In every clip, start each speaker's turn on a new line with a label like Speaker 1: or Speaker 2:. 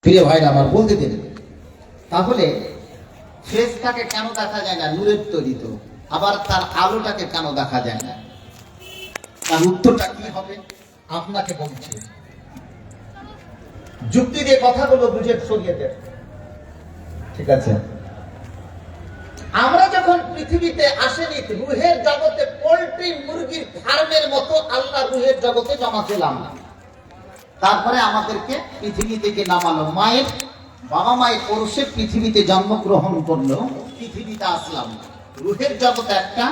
Speaker 1: প্রিয় ভাইরা আমার বলতে দিন, তাহলে ফেসটাকে কেন দেখা যায় না? নূরের তৈরি তো। আবার তার আলোটাকে কেন দেখা যায় না? তার উত্তরটা কি হবে আপনাকে বলছি। যুক্তি দিয়ে কথাগুলো বুঝে সরিয়ে দেন, ঠিক আছে? আমরা যখন পৃথিবীতে আসেনি, রুহের জগতে পোল্ট্রি মুরগির ফার্মের মতো আল্লাহ রুহের জগতে জমাছিলাম। তারপরে আমাদেরকে পৃথিবী থেকে নামালো, মায়ের বাবা মায়ের পৌরুষে পৃথিবীতে জন্মগ্রহণ করলো, পৃথিবীতে আসলাম। রুহের জগৎ একটা,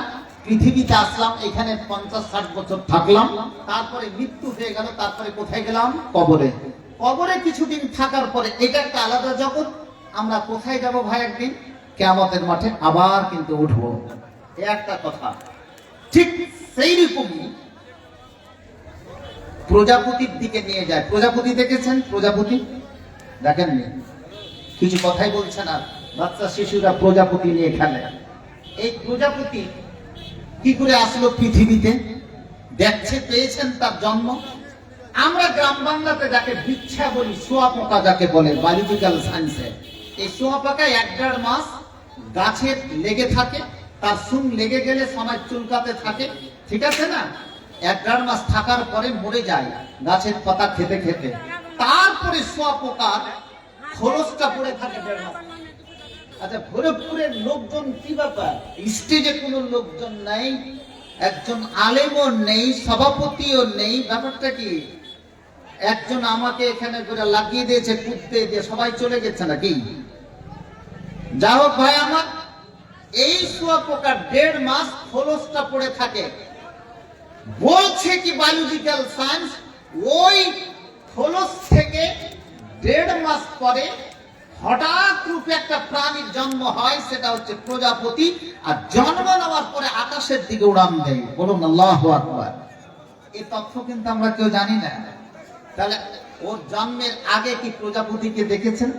Speaker 1: পৃথিবীতে আসলাম, এখানে 50-60 বছর থাকলাম, তারপরে মৃত্যু হয়ে গেল। তারপরে কোথায় গেলাম? কবরে। কবরে কিছুদিন থাকার পরে এটা একটা আলাদা জগৎ। আমরা কোথায় যাব ভাই? একদিন কিয়ামতের মাঠে আবার কিন্তু উঠবো, একটা কথা। ঠিক সেই রকমই প্রজাপতির দিকে নিয়ে যায়। প্রজাপতি দেখেছেন? প্রজাপতি দেখেননি? কিছু কথাই বলছে না। বাচ্চা শিশুরা প্রজাপতি নিয়ে খেলে। এই প্রজাপতি কি করে আসলো পৃথিবীতে? দেখছে, পেয়েছেন তার জন্ম। আমরা গ্রাম বাংলাতে যাকে বিচ্ছা বলি, শুঁয়াপোকা যাকে বলে বায়োলজিক্যাল সায়েন্সে, এই শুঁয়াপোকা 1-1.5 মাস গাছে লেগে থাকে। তার সুং লেগে গেলে সময় চুলকাতে থাকে, ঠিক আছে না? 1-1.5 মাস থাকার পরে মরে যায় গাছের পাতা খেতে খেতে। তারপরে শুঁয়াপোকার খোলসটা পড়ে থাকে 1.5 মাস। আচ্ছা, ভৈরবপুরের লোকজন কি ব্যাপার? স্টেজে কোনো লোকজন নেই, একজন আলেমও নেই, সভাপতিও নেই, ব্যাপারটা কি? একজন আমাকে এখানে করে লাগিয়ে দিয়েছে, কুদতে দিয়ে সবাই চলে গেছে নাকি? যা হোক ভাই আমার, এই শুঁয়াপোকার 1.5 মাস খোলসটা পড়ে থাকে। বলছে কি বায়োলজিক্যাল সায়েন্স, ওই খোলস থেকে 1.5 মাস পরে হঠাৎ রূপে একটা প্রাণীর জন্ম হয়, সেটা হচ্ছে প্রজাপতি। আর জন্ম নেওয়ার পরে আকাশের দিকে উড়ান দেয়। বলুন আল্লাহু আকবার। এই তথ্য কিন্তু আমরা কেউ জানি না। তাহলে ওর জন্মের আগে কি প্রজাপতিকে দেখেছেন?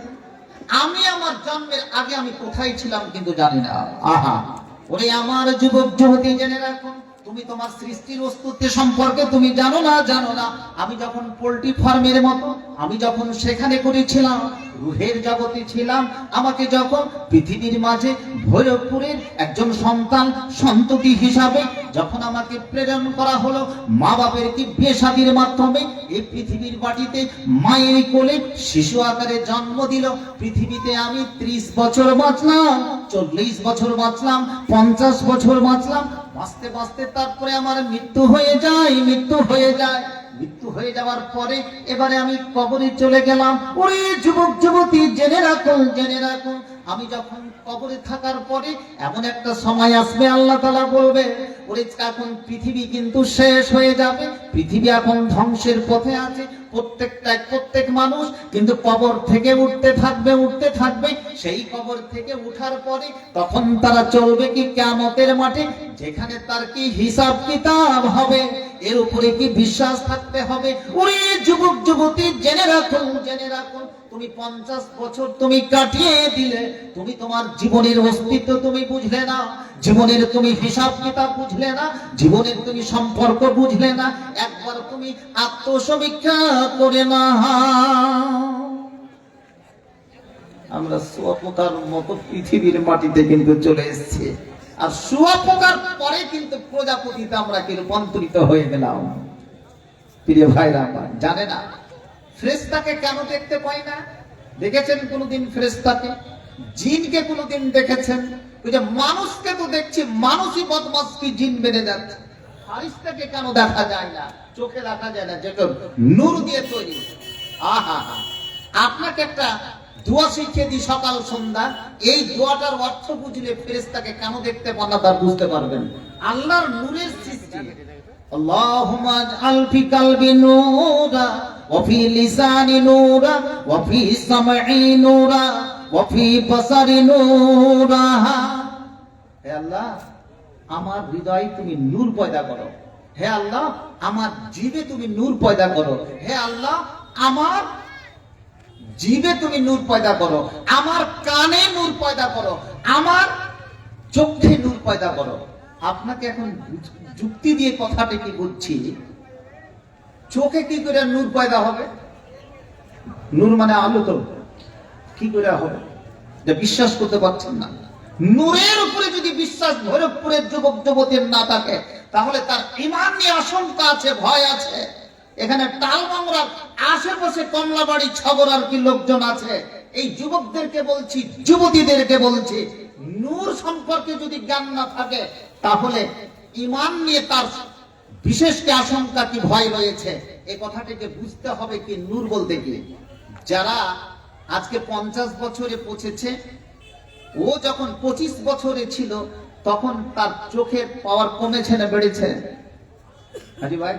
Speaker 1: আমি আমার জন্মের আগে আমি কোথায় ছিলাম কিন্তু জানি না। আহা, ওরে আমার যুবক যুবতী, জেনে রাখুন, তুমি তোমার সৃষ্টির অস্তিত্ব সম্পর্কে তুমি জানো না, জানো না। আমি যখন পোল্ট্রি ফার্মের মতো, আমি যখন সেখানে করেছিলাম, রুহের জগতে ছিলাম, আমাকে যখন পৃথিবীর মাঝে ভৈরবপুরের একজন সন্তান সন্ততি হিসাবে যখন আমাকে প্রেরণ করা হলো, মা বাপের কি বিয়ে শাদীর মাধ্যমে এই পৃথিবীর মাটিতে মায়ের কোলে শিশু আকারে জন্ম দিল। পৃথিবীতে আমি 30 বছর বাঁচলাম, 40 বছর বাঁচলাম, 50 বছর বাঁচলাম। বাঁচতে বাঁচতে তারপরে আমার মৃত্যু হয়ে যায়, মৃত্যু হয়ে যায়। মৃত্যু হয়ে যাওয়ার পরে এবারে আমি কবরে চলে গেলাম। ওরে যুবক যুবতী, জেনে রাখুন, জেনে রাখুন, আমি যখন কবরে থাকার পরে এমন একটা সময় আসবে, আল্লাহ তাআলা বলবে, ওরে এখন পৃথিবী কিন্তু শেষ হয়ে যাবে, পৃথিবী এখন ধ্বংসের পথে আছে। প্রত্যেক মানুষ কিন্তু কবর থেকে উঠতে থাকবে, উঠতে থাকবে। সেই কবর থেকে উঠার পরে তখন তারা চলবে কি কিয়ামতের মাঠে, যেখানে তার কি হিসাব কিতাব হবে। এর উপরে কি বিশ্বাস থাকতে হবে? ওরে যুবক যুবতী, জেনে রাখুন, জেনে রাখুন, তুমি 50 বছর তুমি কাটিয়ে দিলে, তুমি তোমার জীবনের অস্তিত্ব তুমি বুঝলে না, জীবনের তুমি হিসাব কিতাব বুঝলে না, জীবনের তুমি সম্পর্ক বুঝলে না। একবার তুমি আত্মসমীক্ষা করে না। আমরা শুঁয়াপোকার মতো পৃথিবীর মাটিতে কিন্তু চলে এসেছি, আর শুঁয়াপোকার পরে কিন্তু প্রজাপতিতে আমরা কি রূপান্তরিত হয়ে গেলাম। প্রিয় ভাইরা আমার, জানে না ফেরেশতাকে কেন দেখতে পাই না? দেখেছেন কোনদিন ফেরেশতাকে? জিনকে কোনদিন দেখেছেন? ওই যে মানুষকে তো দেখছি, মানুষই বদমাশ কি জিন বেড়ে যাচ্ছে। ফারিস্তাকে কেন দেখা যায় না? চোখে দেখা যায় না, যেটা নূর দিয়ে তৈরি। আহা, আপনাকে একটা দোয়া শিখিয়ে দিই সকাল সন্ধ্যা। এই দোয়াটার অর্থ বুঝলে ফেরেশতাকে কেন দেখতে পান না তার বুঝতে পারবেন। আল্লাহর নূরের সৃষ্টি। আল্লাহুম্মা আজআল ফি কলবি নূরা ওয়া ফি লিসানি নূরা ওয়া ফি সামঈ নূরা ওয়া ফি বাসারি নূরা। হে আল্লাহ, আমার হৃদয়ে তুমি নূর পয়দা করো। হে আল্লাহ, আমার জিভে তুমি নূর পয়দা করো। হে আল্লাহ, আমার জিভে তুমি নূর পয়দা করো, আমার কানে নূর পয়দা করো, আমার চোখে নূর পয়দা করো। আপনাকে এখন যুক্তি দিয়ে কথাটা কি বুঝছি, চোখে কি করে নূর পয়দা হবে? নূর মানে আলো তো, কি করে হবে? এটা বিশ্বাস করতে পারছেন না। নূরের উপরে যদি বিশ্বাস ভৈরবপুরের যুবক যুবতীর না থাকে, তাহলে তার ঈমান নিয়ে আশঙ্কা আছে, ভয় আছে। এখানে টালবাংলার আশেপাশে কমলাবাড়ি ছগরার কি লোকজন আছে, এই যুবকদেরকে বলছি, যুবতীদেরকে বলছি, নূর সম্পর্কে যদি জ্ঞান না থাকে, তাহলে ঈমান নিয়ে তার বিশেষ কি আশঙ্কা কি ভয় রয়েছে, এই কথাটাকে বুঝতে হবে। কি নূর বলতে কি? যারা আজকে 50 বছরে পৌঁছেছে, ও যখন 25 বছরে ছিল তখন তার চোখের পাওয়ার কমেছে না বেড়েছে? হাজি ভাই,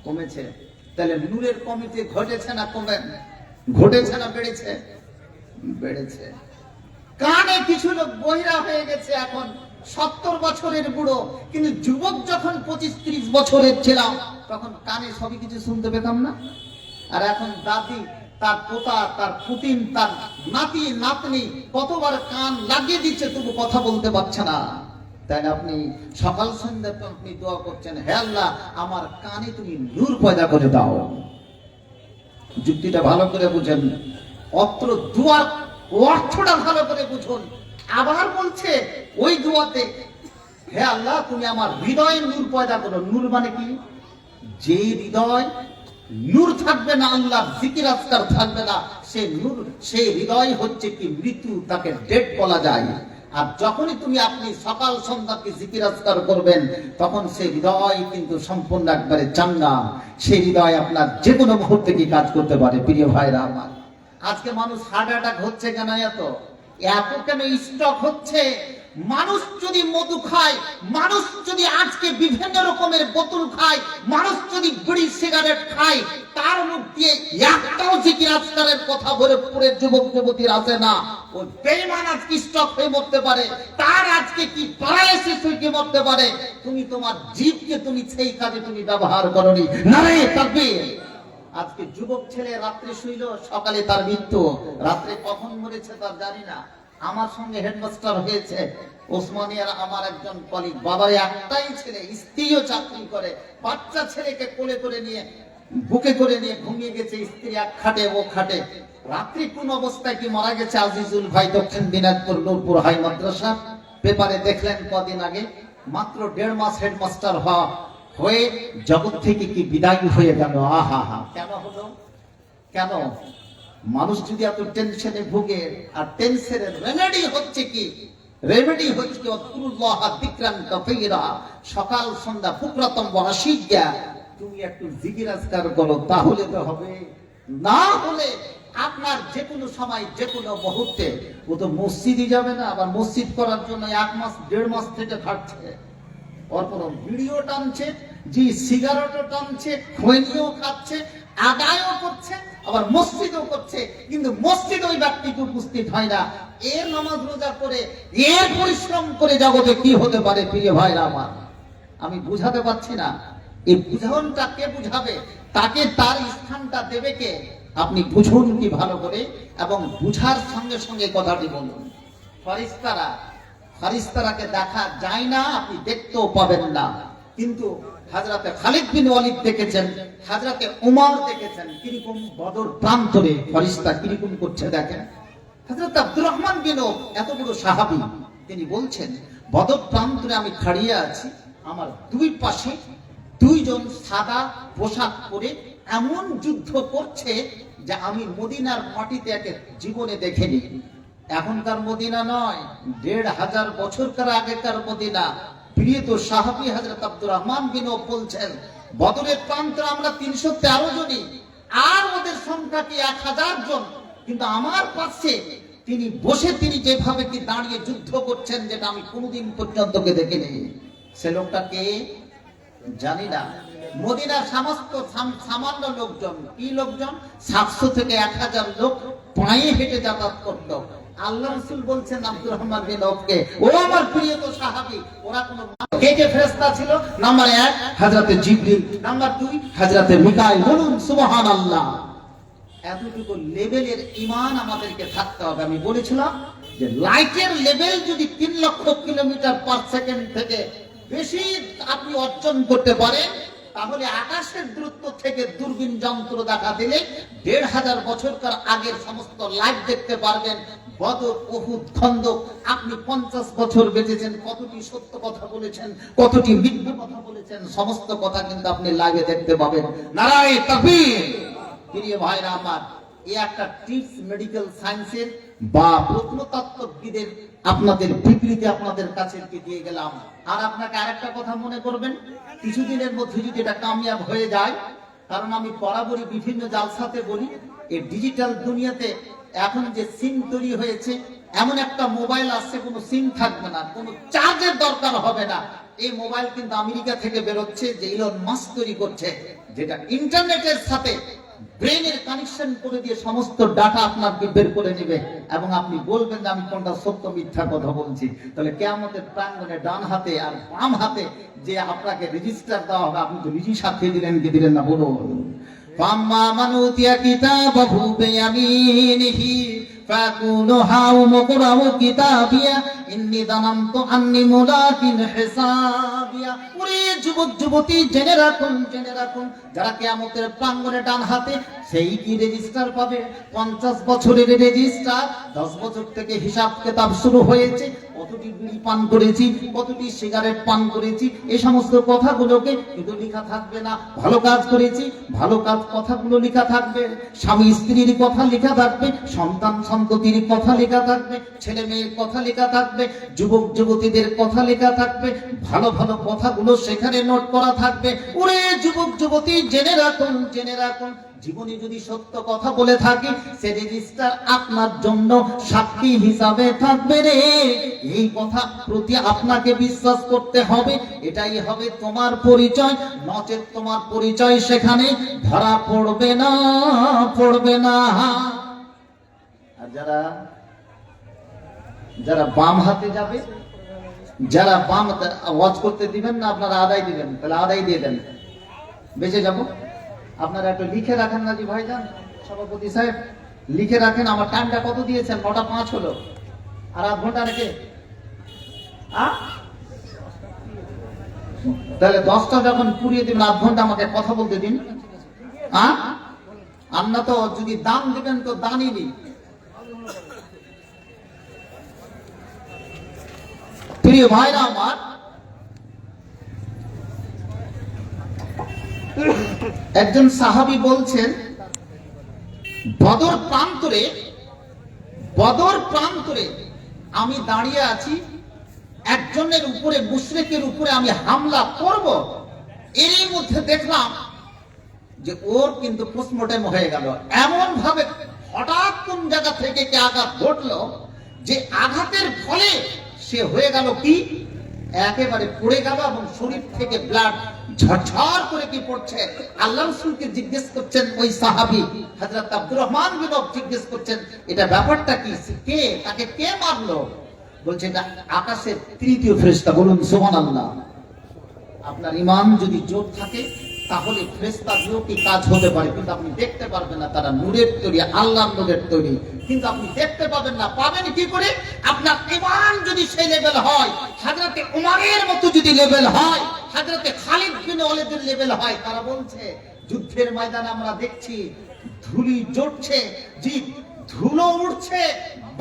Speaker 1: কমেছে। তাহলে নূরের কমিতে ঘটেছে না কমে, ঘটেছে না বেড়েছে? বেড়েছে। কানে কিছু লোক বহিরা হয়ে গেছে, এখন 70 বছরের বুড়ো, কিন্তু যুবক যখন 25-30 বছরের ছিলাম তখন কানে সবই কিছু শুনতে পেতাম না। আর এখন দাদি, তার পোতা, তার পুতিন, তার নাতি নাতনি কতবার কান লাগিয়ে দিচ্ছে, তবু কথা বলতে পারছে না। তাই আপনি সকাল সন্ধ্যা আপনি দোয়া করছেন, হে আল্লাহ আমার কানে তুমি নূর পয়দা করে দাও। যুক্তিটা ভালো করে বুঝেন, অত্র দোয়ার অর্থটা ভালো করে বুঝুন। আবার বলছে ওই দোয়াতে, হে আল্লাহ তুমি আমার হৃদয়ে নূর পয়দা করো। নূর মানে কি? যে হৃদয় নূর থাকবে না, আল্লাহ জিকির আজকার থাকবে না, সে নূর, সেই হৃদয় হচ্ছে কি মৃত্যু, তাকে ডেড বলা যায়। আর যখনই তুমি আপনি সকাল সন্ধ্যাকে জিকির আজকার করবেন, তখন সেই হৃদয় কিন্তু সম্পূর্ণ একবারে চাঙ্গা। সেই হৃদয় আপনার যে কোনো মুহূর্তে কি কাজ করতে পারে। প্রিয় ভাইরা আমার, আজকে মানুষ হার্ট অ্যাটাক হচ্ছে কেন? এত কেন স্ট্রোক হচ্ছে? মানুষ যদি মধু খায়, মানুষ যদি আজকে বিভিন্ন রকমের বোতল খায়, মানুষ যদি বিড়ি সিগারেট খায়, তার মুখ দিয়ে একটাও জিকির আজকারের কথা ভৈরবপুরের যুবক যুবতীর আছে না। ওই বেঈমান আজকে স্ট্রোক হয়ে মরতে পারে, তার আজকে কি প্যারালাইসিস হয়ে মরতে পারে। তুমি তোমার জীবকে তুমি সেই কাজে তুমি ব্যবহার করনি। নারে তাকবীর। আজকে যুবক ছেলে রাত্রে শুইল, সকালে তার মৃত্যু। রাত্রে কখন মরেছে তার জানি না। আমার সঙ্গে হেডমাস্টার হয়েছে ওসমানিয়ার আমার একজন কলিগ, বাবার একটাই ছেলে, স্ত্রীও চাকরি করে, বাচ্চা ছেলেকে কোলে করে নিয়ে বুকে করে নিয়ে ঘুমিয়ে গেছে, স্ত্রী এক খাটে ও খাটে। রাত্রি কোন অবস্থায় কি মারা গেছে আজিজুল ভাই, দক্ষিণ দিনাজপুর নূরপুর হাই মাদ্রাসা। পেপারে দেখলেন কদিন আগে, মাত্র 1.5 মাস হেডমাস্টার হয়ে জগৎ থেকে কি বিদায় হয়ে গেল। আহা হা, কেন হলো? কেন? মানুষ যদি এত টেনশনে ভুগে, আর টেনশনের রেমেডি হচ্ছে কি? রেমেডি হচ্ছে আল্লাহ যিকরান কাসীরা, সকাল সন্ধ্যা বুকরাতাম ওয়া আশিয়া তুমি একটু জিকির আজকার করো, তাহলে তো হবে। না হলে আপনার যে কোনো সময় যে কোনো মুহূর্তে, ও তো মসজিদে যাবে না, আবার মসজিদ করার জন্য 1 মাস 1.5 মাস থেকে খাটছে, অর্পণ ভিডিও টানছে, জি সিগারেটও টানছে, খৈনিও খাচ্ছে, আদায়ও করছে, আবার মসজিদও করছে, কিন্তু মসজিদ ওই ব্যক্তিকে উপস্থিত হয় না। এর নামাজ রোজা করে, এর পরিশ্রম করে জগতে কি হতে পারে? প্রিয় ভাইরা আমার, আমি বুঝাতে পারছি না। এই বুঝানটা কে বুঝাবে? তাকে তার স্থানটা দেবে কে? আপনি বুঝুন কি ভালো করে, এবং বুঝার সঙ্গে সঙ্গে কথাটি বলুন। ফারিস্তারাকে দেখা যায় না, আপনি দেখতেও পাবেন না, কিন্তু হযরতে খালিদ বিন ওয়ালিদ দেখেছেন, হযরতে উমর দেখেছেন, কিরকম বদর প্রান্তরে ফেরেশতা কিরকম করছে দেখেন। হযরত আব্দুর রহমান বিন আওফ এত বড় সাহাবী, তিনি বলছেন বদর প্রান্তরে আমি দাঁড়িয়ে আছি, আমার দুই পাশে দুইজন সাদা পোশাক পরে এমন যুদ্ধ করছে যে আমি মদিনার মাটিতে একে জীবনে দেখিনি। এখনকার মদিনা নয়, 1500 বছরকার আগেকার মদিনা। প্রিয় তো সাহাবী হযরত আব্দুর রহমান বিন আওফ বলছেন, বদরের প্রান্তরে আমরা 313 জনই, আর ওদের সংখ্যা কি 1000 জন, কিন্তু আমার পাশে তিনি বসে, তিনি যেভাবে কি দাঁড়িয়ে যুদ্ধ করছেন, যেটা আমি কোনোদিন পর্যন্ত দেখিনি। সে লোকটা কে জানি না। মদিনার সমস্ত সামান্য লোকজন, কি লোকজন, 700 থেকে 1000 লোক পায়ে হেঁটে যাতায়াত করতো। আল্লাহ রাসূল বলছেন আব্দুর রহমান বিন আওফকে, ও আমার প্রিয় তো সাহাবী, ওরা কোন কে কে ফেরেশতা ছিল? নাম্বার 1 হযরতে জিবরিল, নাম্বার 2 হযরতে মিকাইল। বলুন সুবহানাল্লাহ। এতটুকু লেভেলের ঈমান আমাদেরকে থাকতে হবে। আমি বলেছিলাম যে লাইটের লেভেল যদি 3 লক্ষ কিলোমিটার পার সেকেন্ড থেকে বেশি আপনি অর্জন করতে পারেন, তাহলে আকাশের দূরত্ব থেকে দূরবীন যন্ত্র দেখা দিলে ১৫০০ বছরকার আগের সমস্ত লাইভ দেখতে পারবেন। বদর, উহুদ, খন্দক, আপনি 50 বছর বেঁচেছেন, কতটি সত্য কথা বলেছেন, কতটি মিথ্যা কথা বলেছেন, সমস্ত কথা কিন্তু আপনি লাইভে দেখতে পাবেন। নারায়ে তাকবীর। প্রিয় ভাইরা আমার, এই একটা টিপস মেডিকেল সায়েন্সের বা প্রত্নতত্ত্ববিদের আপনাদের বিবৃতি আপনাদের কাছে দিয়ে গেলাম। আর আপনাকে আরেকটা কথা মনে করবেন, কিছুদিনের মধ্যে যদি এটা কামিয়াব হয়ে যায়, কারণ আমি বরাবরই বিভিন্ন জালসাতে বলি, এই ডিজিটাল দুনিয়াতে এখন যে সিম তৈরি হয়েছে, এমন একটা মোবাইল আসছে কোনো সিম থাকবে না, কোনো চার্জের দরকার হবে না। এই মোবাইল কিন্তু আমেরিকা থেকে বেরোচ্ছে, যে ইলন মাস্ক তৈরি করছে, যেটা ইন্টারনেটের সাথে ব্রেনের কানেকশন করে দিয়ে সমস্ত ডাটা আপনার বের করে নেবে এবং আপনি বলবেন যে আমি কোনটা সত্য মিথ্যা কথা বলছি। তাহলে কিয়ামতের প্রাঙ্গণে ডান হাতে আর বাম হাতে যে আপনাকে রেজিস্টার দেওয়া হবে, আপনি তো নিজেই সাথে দিলেন কি দিলেন না বলুন। ফাম্মা মান উতিয়া কিতাবাহু বিয়ামিনিহি ফাকুলু হাউম কুরাউ কিতাবিয়া ইন্নী যানানতু আন্নী মুলাকিন হিসাবিয়া। ওরে যুবক যুবতী, জেনে রাখুন, জেনে রাখুন, যারা কিয়ামতের প্রাঙ্গণে ডান হাতে, সেই কি রেজিস্টার পাবে? 50 বছরের রেজিস্টার। 10 বছর থেকে হিসাব কিতাব শুরু হয়েছে, কতটি বিড়ি পান করেছি, কতটি সিগারেট পান করেছি, এই সমস্ত কথাগুলোকে কিন্তু লেখা থাকবে না। ভালো কাজ করেছি, ভালো কাজ কথাগুলো লেখা থাকবে, স্বামী স্ত্রীর কথা লেখা থাকবে, সন্তান সন্ততির কথা লেখা থাকবে, ছেলে মেয়ের কথা লেখা থাকবে, যুবক যুবতীদের কথা লেখা থাকবে, ভালো ভালো কথাগুলো সেখানে নোট করা থাকবে। ওরে যুবক যুবতী, জেনে রাখুন, জেনে রাখুন, জীবনে যদি সত্য কথা বলে থাকি, সে রেজিস্টার আপনার জন্য সাক্ষী হিসাবে থাকবে রে। এই কথা প্রতি আপনাকে বিশ্বাস করতে হবে, এটাই হবে তোমার পরিচয়, নচেত তোমার পরিচয় সেখানে ধরা পড়বে না, পড়বে না। আর যারা বাম হাতে যাবে, যারা বাম ওয়াজ করতে দিবেন না, আপনারা আদায় দিবেন, তাহলে আদায় দিয়ে দেন, বেঁচে যাব। আপনারা একটু লিখে রাখেন না জি ভাইজান, সভাপতি সাহেব লিখে রাখেন, আমার টাইমটা কত দিয়েছেন? 9:05 হলো, আর আধ ঘন্টা রেখে, তাহলে 10টা যখন পুড়িয়ে দিবেন, আধ ঘন্টা আমাকে কথা বলতে দিন। আমরা তো যদি দান দিবেন তো দানই নি। প্রিয় ভাইরা আমার, একজন সাহাবী বলছেন, বদর প্রান্তরে আমি দাঁড়িয়ে আছি, একজনের উপরে, মুশরিকের উপরে আমি হামলা করব, এরই মধ্যে দেখলাম যে ওর কিন্তু পোস্টমর্টেম হয়ে গেল। এমন ভাবে হঠাৎ কোন জায়গা থেকে কি আঘাত ঘটলো, যে আঘাতের ফলে সে হয়ে গেল কি, একেবারে পড়ে গেল এবং শরীর থেকে ব্লাড ঝরঝর করে কি পড়ছে। আল্লাহ রাসূলকে জিজ্ঞেস করছেন ওই সাহাবী হযরত আব্দুর রহমান বিন আওফ, জিজ্ঞেস করছেন এটা ব্যাপারটা কি, কে তাকে কে মারলো? বলছে এটা আকাশের তৃতীয় ফেরেশতা। বলুন সুবহানাল্লাহ। আপনার ঈমান যদি জোর থাকে, তাহলে ফেরেশতা দিয়েও কি কাজ হতে পারে, কিন্তু আপনি দেখতে পারবেন না, তারা নূরের তৈরি, আল্লাহর নূরের তৈরি, কিন্তু আপনি দেখতে পাবেন না। পাবেন কি করে? আপনার ঈমান যদি সেই লেভেল হয়, হযরতে উমরের মতো যদি লেভেল হয়, হযরতে খালিদ বিন ওয়ালিদের লেভেল হয়। তারা বলছে যুদ্ধের ময়দানে আমরা দেখছি ধুলি জড়ছে, জি ধুলো উঠছে,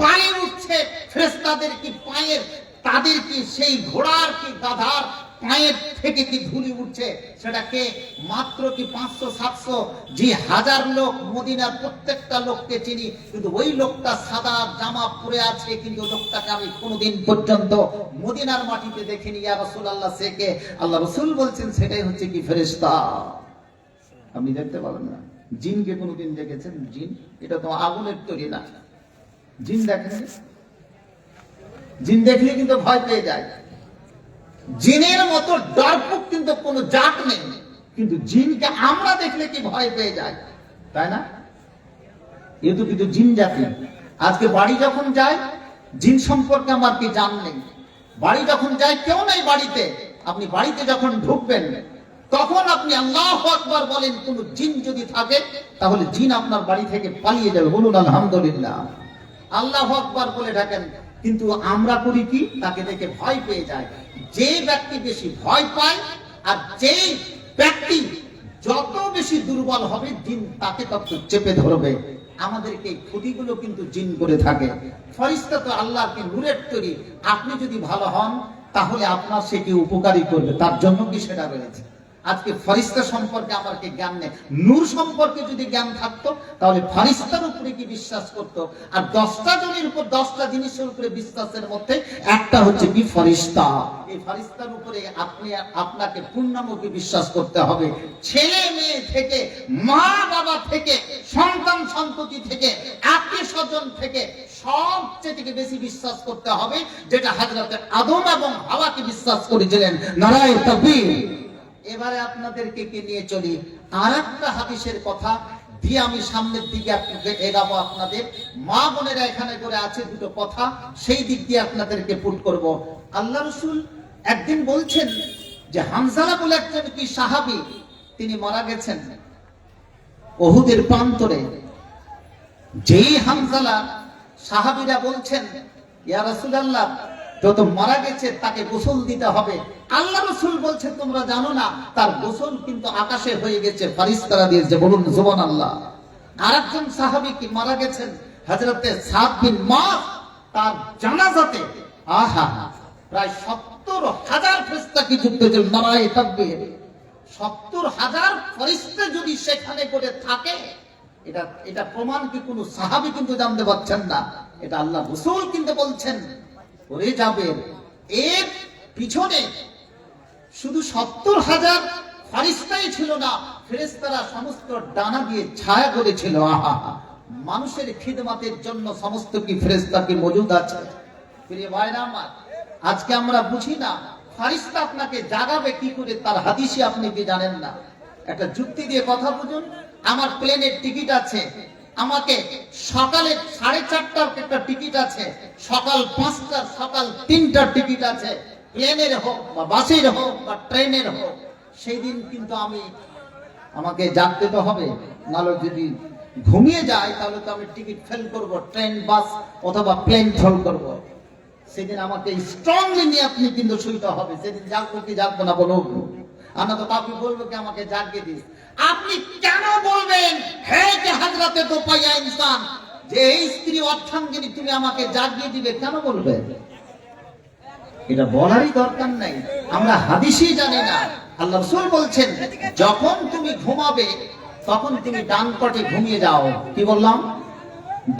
Speaker 1: বালি উঠছে, ফেরেশতাদের কি পায়ের, তাদের কি সেই ঘোড়ার কি গাধার পায়ের থেকে কি ধুলি উঠছে, সেটা কে? মাত্র কি 500-700, জি 1000 লোক। মদিনার প্রত্যেকটা লোককে চিনি, কিন্তু ওই লোকটা সাদা জামা পরে আছে, কিন্তু লোকটাকে আমি কোনোদিন পর্যন্ত মদিনার মাটিতে দেখিনি। ইয়া রাসূলুল্লাহ, সে কে? আল্লাহ রাসূল বলছেন সেটাই হচ্ছে কি ফেরেশতা। আপনি দেখতে পাবেন না। জিনকে কোনোদিন দেখেছেন? জিন এটা তো আগুনের তৈরি না। জিন দেখেন? জিন দেখলে কিন্তু ভয় পেয়ে যায়। জিনের মতো ডরপোক কিন্তু কোনো জাত নেই, কিন্তু জিনকে আমরা দেখলে কি ভয় পেয়ে যায়, তাই না? এ তো কিন্তু জিন জাতি। আজকে বাড়ি যখন যায়, জিন সম্পর্কে আমার কি জান নেই। বাড়ি যখন যায়, কেউ নাই বাড়িতে, আপনি বাড়িতে যখন ঢুকবেন, তখন আপনি আল্লাহু আকবার বলেন, কোন জিন যদি থাকে, তাহলে জিন আপনার বাড়ি থেকে পালিয়ে যাবে। বলুন আলহামদুলিল্লাহ। আল্লাহু আকবার বলে ডাকেন, কিন্তু আমরা করি কি? তাকে দেখে ভয় পেয়ে যায়। যে ব্যক্তি বেশি ভয় পায় আর যেই ব্যক্তি যত বেশি দুর্বল হবে জিন তাকে তত চেপে ধরবে। আমাদেরকে এই ক্ষতিগুলো কিন্তু জিন করে থাকে। ফেরেশতা তো আল্লাহকে নূরের তৈরি, আপনি যদি ভালো হন তাহলে আপনার সেটি উপকারী করবে, তার জন্য কি সেটা রয়েছে। আজকে ফেরেশতা সম্পর্কে আমার কি জ্ঞান নেই, নূর সম্পর্কে যদি জ্ঞান থাকতো তাহলে ফেরেশতার উপরে কি বিশ্বাস করতো। আর 10টা জনের উপর 10টা জিনিসের উপরে বিশ্বাসের মধ্যে একটা হচ্ছে কি ফেরেশতা। এই ফেরেশতার উপরে আপনি আপনাকে পূর্ণাঙ্গভাবে বিশ্বাস করতে হবে। ছেলে মেয়ে থেকে, মা বাবা থেকে, সন্তান সন্ততি থেকে, আত্মীয় স্বজন থেকে সবচেয়ে বেশি বিশ্বাস করতে হবে যেটা হযরত আদম এবং হাওয়াকে বিশ্বাস করেছিলেন। নারায়ে তাকবীর। এবারে আপনাদেরকে কে নিয়ে চলি আরেকটা হাদিসের কথা দিয়ে আমি সামনের দিকে আপনাকে এগাবো। আপনাদের মা বোনেরা এখানে করে আছে, দুটো কথা সেই দিক দিয়ে আপনাদেরকে পুট করব। আল্লাহ রাসূল একদিন বলছেন যে হামজালা বলে একজন কি সাহাবী, তিনি মারা গেছেন উহুদের প্রান্তরে। যেই হামজালা, সাহাবীরা বলছেন ইয়া রাসূলুল্লাহ যত মারা গেছে তাকে গোসল দিতে হবে। আল্লাহ রাসূল বলছে তোমরা জানো না তার গোসল কিন্তু আকাশে হয়ে গেছে, ফেরেশতারা দিয়েছে, বলুন সুবহানাল্লাহ। আরেকজন সাহাবী কি মারা গেছেন হযরতে সাদ বিন মুআয, তার জানাজাতে আহা প্রায় 70,000 ফেরেশতা কি যুক্ত হয়েছিল। নারায়ে তাকবীর। 70,000 ফেরেশতা যদি সেখানে করে থাকে, এটা প্রমাণ কি কোনো সাহাবী কিন্তু জানতে পারছেন না, এটা আল্লাহ রাসূল কিন্তু বলছেন করে যাবে। এর পিছনে শুধু 70,000 ফেরেশতাই ছিল না, ফেরেশতারা সমস্ত ডানা দিয়ে ছায়া করেছিল। আহা, মানুষের খিদমতের জন্য সমস্ত কি ফেরেশতা কি মজুদ আছে। প্রিয় ভাইরা আমার, আজকে আমরা বুঝি না ফেরেশতা আপনাকে জাগাবে কি করে, তার হাদিসে আপনি কি জানেন না। একটা যুক্তি দিয়ে কথা বুঝুন। আমার প্লেনের টিকিট আছে, আমাকে সকালে 4:30টার একটা টিকিট আছে, সকাল 5টার, সকাল 3টার টিকিট আছে, প্লেনের হোক বা বাসের হোক বা ট্রেনের হোক। সেই দিন কিন্তু আমাকে জাগতে তো হবে, নাহলে যদি ঘুমিয়ে যায় তাহলে তো আমি টিকিট ফেল করব, ট্রেন বাস অথবা প্লেন ফেল করব। সেদিন আমাকে স্ট্রংলি নিয়ে আপনি কিন্তু শুইতে হবে। সেদিন জাগবো কি জাগবো না বলুন। আমরা তো কাউকে বলবো কি আমাকে জাগিয়ে দিস। আপনি কেন বলবেন হে যে হযরতে তোপাইয়া ইনসান, যে এই স্ত্রী অর্ধাঙ্গিনী তুমি আমাকে জাগিয়ে দিবে, কেন বলবে? এটা বলারই দরকার নাই, আমরা হাদিসই জানি না। আল্লাহ রাসূল বলছেন যখন তুমি ঘুমাবে তখন তুমি ডান পটে ঘুমিয়ে যাও। কি বললাম?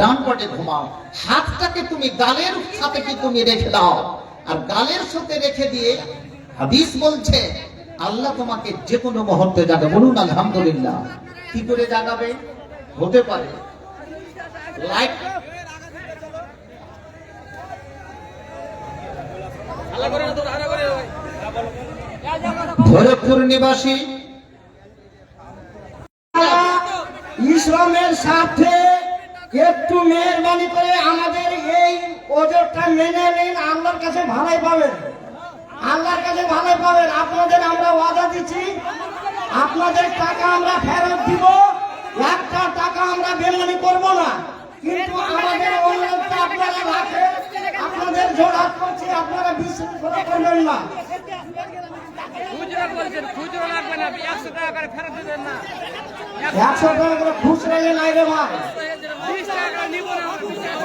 Speaker 1: ডান পটে ঘুমাও। হাতটাকে তুমি গালের সাথে কি তুমি রেখে দাও, আর গালের সাথে রেখে দিয়ে হাদিস বলছে আল্লাহ তোমাকে যে কোনো মুহূর্তে জাগাবে। বলুন আলহামদুলিল্লাহ। কি করে জাগাবে? হতে পারে লাইট ভরতপুর নিবাসী
Speaker 2: ইসলামের সাথে একটু মেহরবানি করে আমাদের এই ওজোরটা মেনে নিন, আল্লাহর কাছে ভালোই পাবেন, আল্লাহর কাছে ভালোই পাবেন। আপনাদের আমরা ওয়াদা দিচ্ছি, আপনাদের টাকা আমরা ফেরত দিব, একটা টাকা আমরা বেমানি করব না। কিন্তু আমাদের অনুরোধটা আপনারা রাখেন, আপনাদের জোড়হাত করছি, আপনারা বিশৃঙ্খলা করবেন না।
Speaker 3: খুচরা বলছেন, খুচরা লাগবে না, 100 টাকা করে ফেরত দেবেন না।
Speaker 2: 100 টাকা করে খুচরা নাই রে ভাই।
Speaker 3: 20 টাকা করে নিব না, 20 টাকা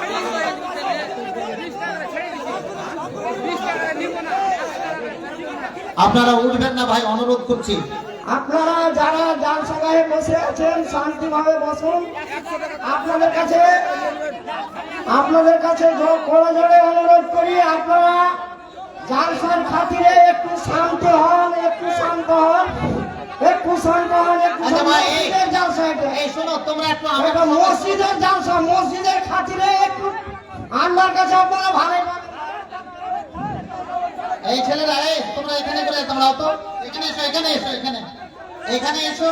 Speaker 3: করে নিব না।
Speaker 1: আপনারা উঠবেন না ভাই, অনুরোধ করছি।
Speaker 2: আপনারা যারা জালসাগাহে বসে আছেন শান্তিভাবে বসুন। আপনাদের কাছে বড় জোরে অনুরোধ করি, আপনারা জালসার খাতিরে একটু শান্ত হন, একটু শান্ত হন, একটু শান্ত হন, একটু
Speaker 1: আচ্ছা ভাই,
Speaker 2: মসজিদের জালসা
Speaker 1: এই শোনো, তোমরা একটু
Speaker 2: এটা মসজিদের জালসা, মসজিদের খাতিরে একটু আল্লাহর কাছে আপনারা ভালো।
Speaker 1: এই ছেলেরা, এই তোমরা এখানে করে দাঁড়াও তো, এখানে এসো, এখানে এসো, এখানে এসো।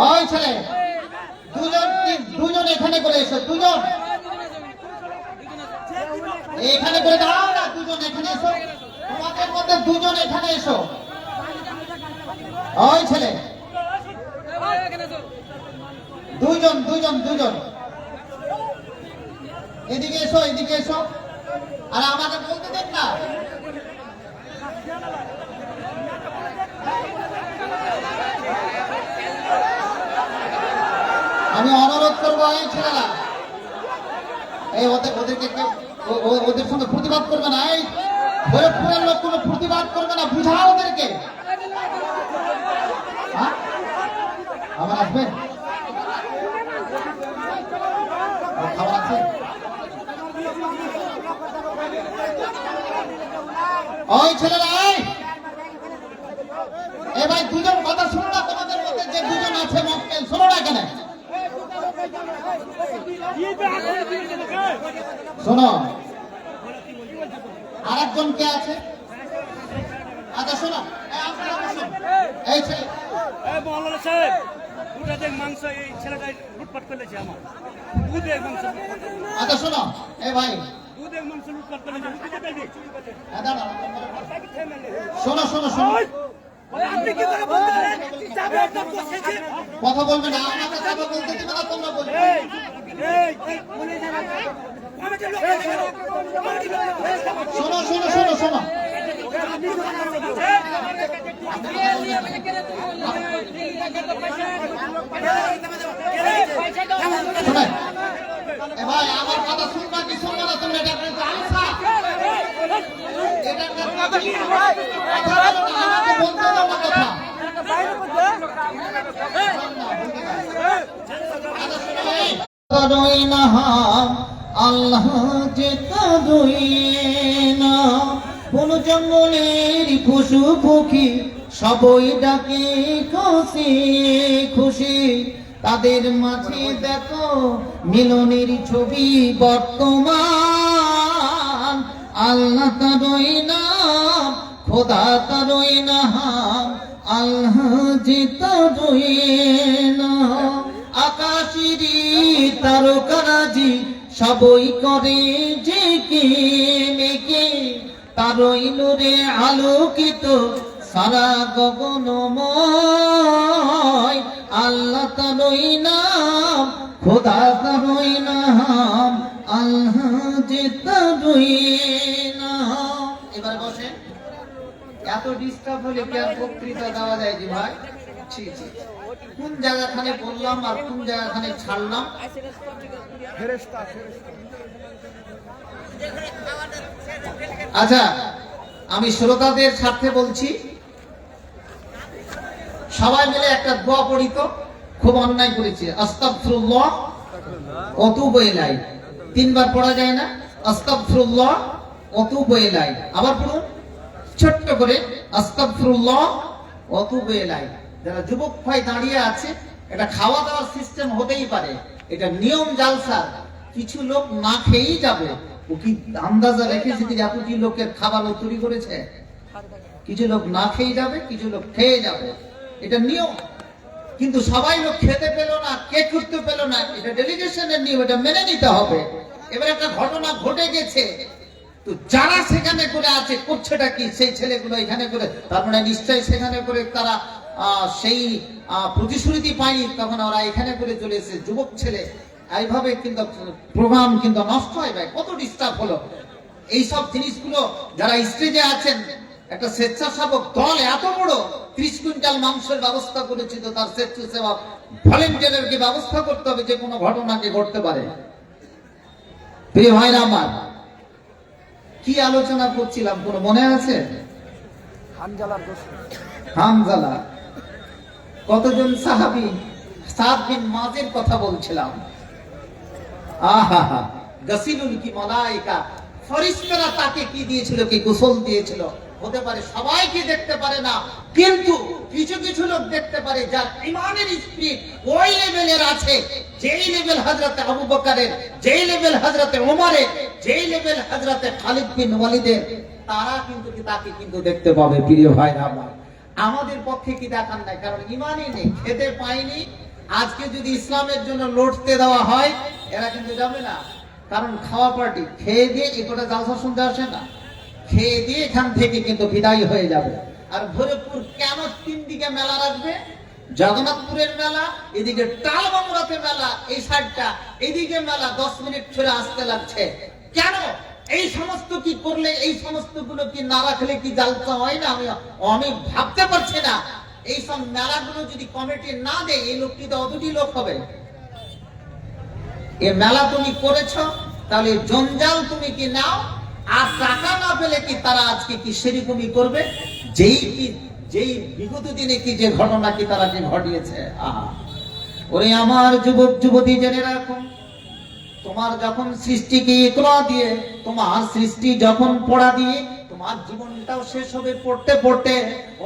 Speaker 1: ওই ছেলে দুজন এখানে করে এসো, দুজন এখানে করে দাঁড়াও না, দুজন এখানে এসো। তোমাদের মধ্যে দুজন এখানে এসো। ওই ছেলে দুজন এদিকে এসো। আর আমাকে বলতে দেন না। আমি অনুরোধ করবো এই ছেলেরা, এই ওদেরকে কেউ ওদের সঙ্গে প্রতিবাদ করবে না। এই ভৈরবপুরের লোক কোনো প্রতিবাদ করবে না, বুঝাও ওদেরকে। হ্যাঁ? আমার আসবে খাবার আছে? ওই ছেলেরা, এই ভাই দুজন কথা শোনো না, তোমাদের মধ্যে যে দুজন আছে মক্কেল, শোনো না এখানে, শোনো। আরেকজন কে আছে? আচ্ছা শোনো, এই ছেলে
Speaker 3: মাংস এই ছেলেটাই লুটপাট করেছে আমার দুধের মাংস।
Speaker 1: আচ্ছা শোনো, এই ভাই
Speaker 3: দুধের মাংস লুটপাট করেছে।
Speaker 1: শোনো শোনো শোনো,
Speaker 3: আপনি কি করে বলতে পারেন? যাবে একদম বসেছে।
Speaker 1: কথা বলবে না, আমাকে যাবে বলতে দিবে না, তোমরা বলবে। শোনো শোনো শোনো শোনো, শোনে এ ভাই, আমার কথা শুনবা কি শুনবা না তোমরা? এটা কিন্তু আলসা, এটা কথা বলো না, আমাকে বলতে দাও না কথা। করই না আল্লাহ যে করই না, কোন জঙ্গলের পশু পক্ষী সবই ডাকে খুশি খুশি, তাদের মাঝে দেখো মিলনের ছবি বর্তমান। আল্লাহ তারই নাম, খোদা তারই নাম, আল্লাহ যে তারই নাম। আকাশেরই তারকারাজি সবই করে যে কে মেকে, তারই নূরে আলোকিত সারা গগনময়। আল্লাহ তারই নাম, খোদা তারই নাম, আল্লাহ যে তারই নাম। এবার বসেন। এত ডিস্টার্ব হলে কি আর বক্তৃতা দেওয়া যায় যে ভাই? ছি ছি, কোন জায়গাখানে বললাম আর কোন জায়গাখানে ছাড়লাম। আচ্ছা, আমি শ্রোতাদের স্বার্থে বলছি, সবাই মিলে একটা দোয়া পড়ি তো। খুব অন্যায় করেছে, আস্তাগফিরুল্লাহ ওয়া তুবু ইলাইহি। 3 বার পড়া যায় না? আস্তাগফিরুল্লাহ ওয়া তুবু ইলাইহি। আবার পড়ুন ছোট্ট করে, আস্তাগফিরুল্লাহ ওয়া তুবু ইলাইহি। যারা যুবক ভাই দাঁড়িয়ে আছে, এটা খাওয়া দাওয়ার সিস্টেম হতেই পারে, এটা নিয়ম জালসা। কিছু লোক না খেয়েই যাবে। ও কি আন্দাজা রেখেছে যে এতটি লোকের খাবার ও চুরি করেছে? কিছু লোক না খেয়ে যাবে, কিছু লোক খেয়ে যাবে, এটা নিয়ম। কিন্তু সবাই লোক খেতে পেল না, কে করতে পেল না, এটা ডেলিগেশনের নিয়ম, এটা মেনে নিতে হবে। এবার একটা ঘটনা ঘটে গেছে, তো যারা সেখানে করে আছে করছেটা কি? সেই ছেলেগুলো এখানে করে, তার মানে নিশ্চয়ই সেখানে করে তারা সেই প্রতিশ্রুতি পায়নি, তখন ওরা এখানে করে চলে এসেছে। যুবক ছেলে এইভাবে কিন্তু প্রোগ্রাম কিন্তু নষ্ট হয় ভাই, কত ডিস্টার্ব হলো। এইসব জিনিসগুলো যারা স্টেজে আছেন, একটা স্বেচ্ছাসেবক দল এত বড় 30 কুইন্টাল মাংসের ব্যবস্থা করেছে, তো তার স্বেচ্ছাসেবক ভলেন্টিয়ারের কি ব্যবস্থা করতে হবে, যে কোনো ঘটনাকে ঘটতে পারে। প্রিয় ভাইরা আমার, কি আলোচনা করছিলাম কোন মনে আছে? হানজালা। কতজন সাহাবী, সাদ বিন মুআযের কথা বলছিলাম। আহা হা, গাসিলুল কি মালায়েকা, ফেরেশতারা তাকে কি দিয়েছিল? কি গোসল দিয়েছিল। হতে পারে সবাইকে দেখতে পারে না, কিন্তু কিছু কিছু লোক দেখতে পারে, যার ঈমানের স্পিরিট ওই লেভেলের আছে, যেই লেভেল হযরতে আবু বকরের, যেই লেভেল হযরতে ওমরের, যেই লেভেল হযরতে খালিদ বিন ওয়ালিদের, তারা কিন্তু তাকে কিন্তু দেখতে পাবে। প্রিয় ভাইরা আমার, আমাদের পক্ষে কি দেখার নাই, কারণ ঈমানই নেই, খেতে পাইনি। আজকে যদি ইসলামের জন্য লড়তে দেওয়া হয়, এরা কিন্তু যাবে না, কারণ খাওয়া পার্টি, খেয়ে দিয়ে একটা জালসা শুনতে আসে না, খেয়ে দিয়ে এখান থেকে কিন্তু বিদায় হয়ে যাবে। আর ভৈরবপুর কেন 3 দিকে মেলা রাখবে? জগন্নাথপুরের মেলা, এদিকে টালবাংলাতে মেলা, এই সাইডটা এদিকে মেলা, 10 মিনিট ছেড়ে আসতে লাগছে। কেন? এই সমস্ত কি করলে, এই সমস্ত গুলো কি না রাখলে কি জালসা হয় না? আমি ভাবতে পারছি না। এই সব মেলাগুলো যদি কমিটি না দেয়, এই লোকটি তো অতটি লোক হবে, এ মেলা তুমি করেছো, তাহলে জঞ্জাল তুমি কি নাও, আর টাকা না পেলে কি তারা আজকে কি সেরকমই করবে? যেই বিগত দিনে কি যে ঘটনা কি তারা যে ঘটিয়েছে। আহা, ওরে আমার যুবক যুবতী, জেনে রাখো, তোমার যখন সৃষ্টিকে ইকরা দিয়ে, তোমার সৃষ্টি যখন পড়া দিয়ে তোমার জীবনটাও শেষ হবে পড়তে পড়তে।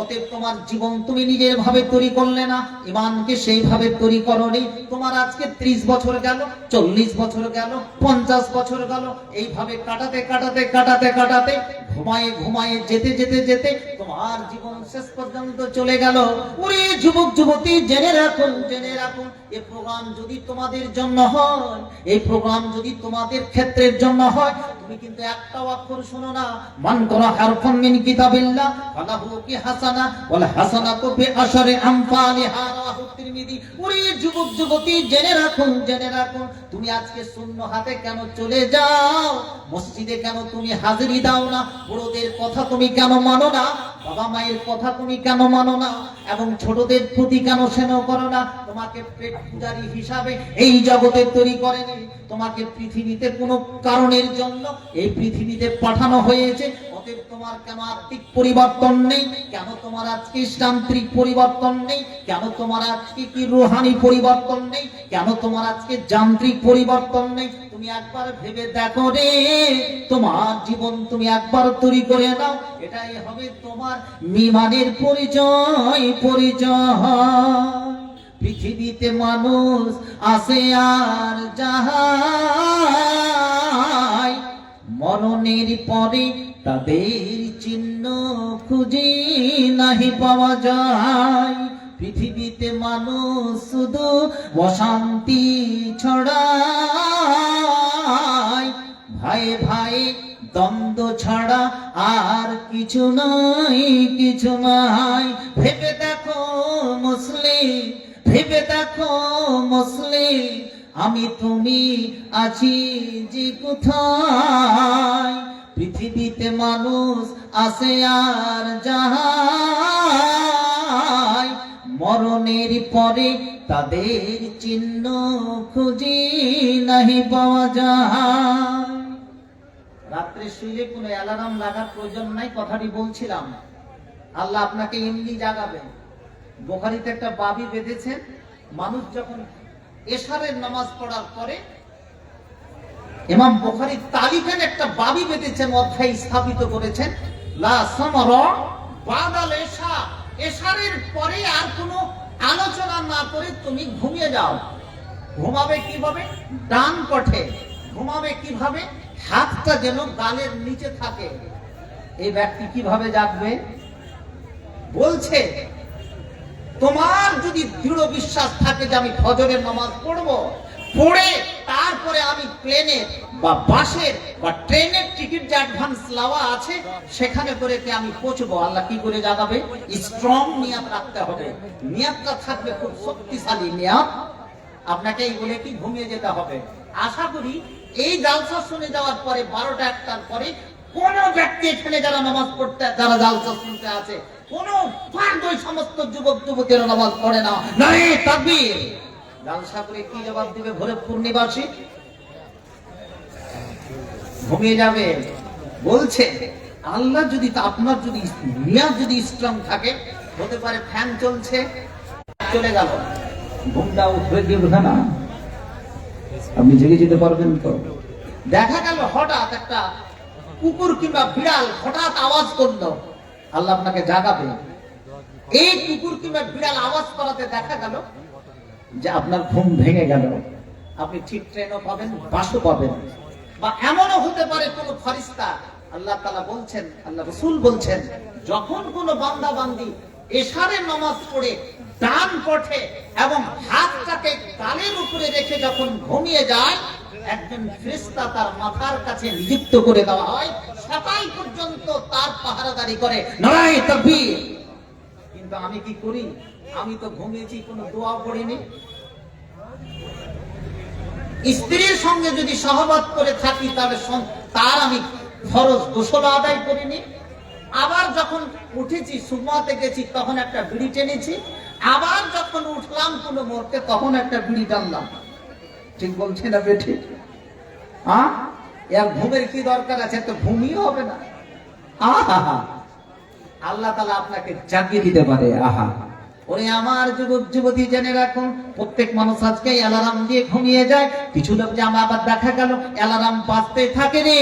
Speaker 1: অতএব তোমার জীবন তুমি নিজের ভাবে তৈরি করলে না, ইমানকে সেইভাবে তৈরি করনি। তোমার আজকে 30 বছর গেল, 40 বছর গেল, 50 বছর গেল, এইভাবে কাটাতে কাটাতে কাটাতে কাটাতে ঘুমায়ে ঘুমায়ে যেতে যেতে যেতে তোমার জীবন শেষ পর্যন্ত চলে গেল। ওরে যুবক যুবতী, জেনে রাখুন, জেনে রাখুন, এই প্রোগ্রাম যদি তোমাদের জন্য হয়, এই প্রোগ্রাম যদি তোমাদের ক্ষেত্রের জন্য হয়, তুমি কিন্তু একটা অক্ষর শোনো না, মান করা হারফান মিন কিতাবিল্লাহ ফালাহু কি হাসানা ওয়াল হাসানাতু বিআশরি আমসালিহা, রাওয়াহু তিরমিজি। ওরে যুবক যুবতী, জেনে রাখুন, জেনে রাখুন, তুমি আজকে শূন্য হাতে কেন চলে যাও? মসজিদে কেন তুমি হাজিরি দাও না? বড়দের কথা তুমি কেন মানো না? বাবা মায়ের কথা তুমি কেন মানো না? এবং ছোটদের প্রতি কেন স্নেহ করো না? তোমাকে পেট পূজারী হিসাবে এই জগতে তৈরি করেনি, তোমাকে পৃথিবীতে কোনো কারণের জন্য এই পৃথিবীতে পাঠানো হয়েছে। অতএব তোমার কেন আত্মিক পরিবর্তন নেই? কেন তোমার আজকে যান্ত্রিক পরিবর্তন নেই? কেন তোমার আজকে কি রুহানি পরিবর্তন নেই? কেন তোমার আজকে যান্ত্রিক পরিবর্তন নেই? তুমি একবার ভেবে দেখো রে, তোমার জীবন তুমি একবার তৈরি করে নাও, এটাই হবে তোমার ঈমানের পরিচয়। পরিচয় পৃথিবীতে মানুষ আসে আর যাহাই, মরণের পরে তাদের চিহ্ন খুঁজে নাহি পাওয়া যায়। পৃথিবীতে মানুষ শুধু অশান্তি ছড়ায়, ভাই ভাই দ্বন্দ্ব ছাড়া আর কিছু নাই, কিছু নাই। ভেবে দেখো মুসলিম, ভেবে দেখো মুসলিম, আমি তুমি আছি যে কোথায়? পৃথিবীতে মানুষ আসে আর যায়, মরণের পরে তাদের চিহ্ন খুঁজে নাহি পাওয়া যায়। রাত্রে শুইলে কোনো অ্যালার্ম লাগার প্রয়োজন নাই, কথাটি বলছিলাম। আল্লাহ আপনাকে এমনি জাগাবেন। বুখারীতে একটা বাবি বেঁধেছেন, মানুষ যখন এশারের নামাজ পড়ার পরে ইমাম বুখারী তালিকান একটা বাবি বেঁধেছেন, অধ্যায় স্থাপিত করেছেন, লা সামারা বাদাল এশা, এশারের পরে আর কোনো আলোচনা না করে তুমি ঘুমিয়ে যাও। ঘুমাবে কিভাবে? ডান কঠে ঘুমাবে কিভাবে? হাতটা যেন গালের নিচে থাকে। এই ব্যক্তি কিভাবে জাগবে? বলছে, তোমার যদি দৃঢ় বিশ্বাস থাকে যে আমি ফজরের নামাজ পড়বো, পড়ে তারপরে আমি প্লেনের বা বাসের বা ট্রেনের টিকিট যে অ্যাডভান্স লাওয়া আছে সেখানে করে কি আমি পৌঁছবো, আল্লাহ কি করে জাগাবে? স্ট্রং নিয়াত রাখতে হবে, নিয়াতটা থাকবে খুব শক্তিশালী নিয়াত। আপনাকে এই বলে কি ঘুমিয়ে যেতে হবে। আশা করি এই জালসা শুনে যাওয়ার পরে 12টা 1টার পরে কোন ব্যক্তি এখানে যারা নামাজ পড়তে, যারা জালসা শুনতে আছে, কোন ওই সমস্ত যুবক যুবতীরা নামাজ পড়ে না, নারে তাকবীর। জালসা করে কি জবাব দিবে ভোরেপুর নিবাসী? ঘুমিয়ে যাবে। বলছে আল্লাহ যদি আপনার যদি নিয়াত যদি স্ট্রং থাকে, হতে পারে ফ্যান চলছে, চলে গেল, ঘুমটা উঠবে কি উঠবে না, আপনি জেগে যেতে পারবেন তো? দেখা গেল হঠাৎ একটা কুকুর কিংবা বিড়াল হঠাৎ আওয়াজ করলো, আল্লাহ আপনাকে জাগাবে। এই কুকুর কিংবা বিড়াল আওয়াজ করাতে দেখা গেল যে আপনার ঘুম ভেঙে গেল, আপনি ঠিক ট্রেনও পাবেন, বাসও পাবেন। বা এমনও হতে পারে কোন ফেরেশতা, আল্লাহ তাআলা বলছেন, আল্লাহ রাসূল বলছেন, যখন কোন বান্দা বান্দি এশারের নামাজ পড়ে ডান পথে এবং হাতটাকে গালের উপরে রেখে যখন ঘুমিয়ে যায়, একজন ফেরেশতা তার মাথার কাছে নিযুক্ত করে দেওয়া হয়, সকাল পর্যন্ত তার পাহারাদারি করে। নারায়ে তাকবীর। কিন্তু আমি কি করি? আমি তো ঘুমিয়েছি, কোনো দোয়া পড়িনি। স্ত্রীর সঙ্গে যদি সহবত করে থাকি তাহলে তার আমি ফরজ গোসল আদায় করিনি। আবার যখন উঠেছি, সুমাতে গেছি, তখন একটা বিড়ি টেনেছি। আবার যখন উঠলাম কোনো মোড়কে, তখন একটা বিড়ি টানলাম। ঠিক বলছি না বেঠি? হ্যাঁ, এর ঘুমের কি দরকার আছে? তো ঘুমিয়ে হবে না। আহা, আল্লাহ তাআলা আপনাকে জাগিয়ে দিতে পারে। আহা, ওরে আমার যুবক যুবতী, জেনে রাখুন, প্রত্যেক মানুষ আজকে অ্যালার্ম দিয়ে ঘুমিয়ে যায়। কিছু লোক জামা আবার দেখা গেল অ্যালার্ম বাজতে থাকে রে,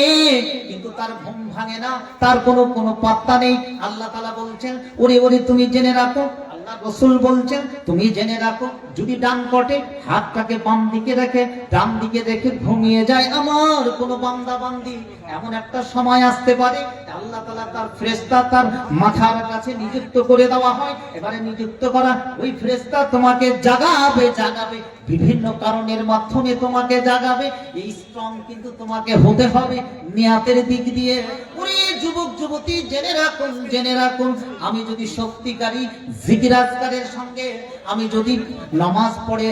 Speaker 1: কিন্তু তার ঘুম ভাঙে না, তার কোনো পাত্তা নেই। আল্লাহ তাআলা বলছেন, ওরে ওরে তুমি জেনে রাখো, আল্লাহ রাসূল বলছেন তুমি জেনে রাখো, যদি ডান পটে হাতটাকে বাম দিকে রেখে ডান দিকে রেখে ঘুমিয়ে যায় আমার কোনো বান্দা বান্দি, এমন একটা সময় আসতে পারে আল্লাহ তাআলা তার ফেরেশতা তার মাথার কাছে নিযুক্ত করে দেওয়া হয়। এবারে নিযুক্ত করা ওই ফেরেশতা তোমাকে জাগাবে, বিভিন্ন কারণের মাধ্যমে তোমাকে জাগাবে। এই স্ট্রং কিন্তু তোমাকে হতে হবে নিয়াতের দিক দিয়ে। ওরে যুবক যুবতী, জেনে রাখুন, আমি যদি সত্যিকারী জিকির আজকারের সঙ্গে আমি যদি নামাজ পড়ে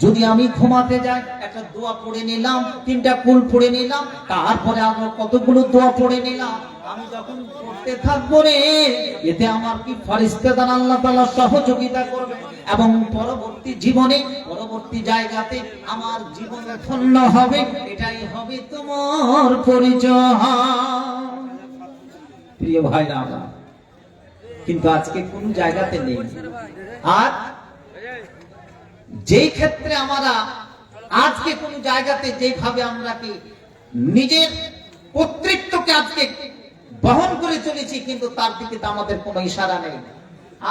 Speaker 1: যদি আমি ঘুমাতে যাই, একটা দোয়া পড়ে নিলাম, 3টা কুল পড়ে নিলাম, তারপরে আরো কতগুলো দোয়া পড়ে নিলাম, আমি যখন পড়তে থাকবো রে, এতে আমার কি ফেরেশতাগণ আল্লাহ তাআলা সহযোগিতা করবে এবং পরবর্তী জীবনে পরবর্তী জায়গাতে আমার জীবন ধন্য হবে। এটাই হবে তোমার পরিচয়। প্রিয় ভাইরা আমার, কিন্তু আজকে কোন জায়গাতে নেই। আর যেই ক্ষেত্রে আমরা আজকে কোন জায়গাতে যেভাবে আমরা কি নিজের কর্তৃত্বকে আজকে বহন করে চলেছি, কিন্তু তার দিকে তো আমাদের কোনো ইশারা নেই।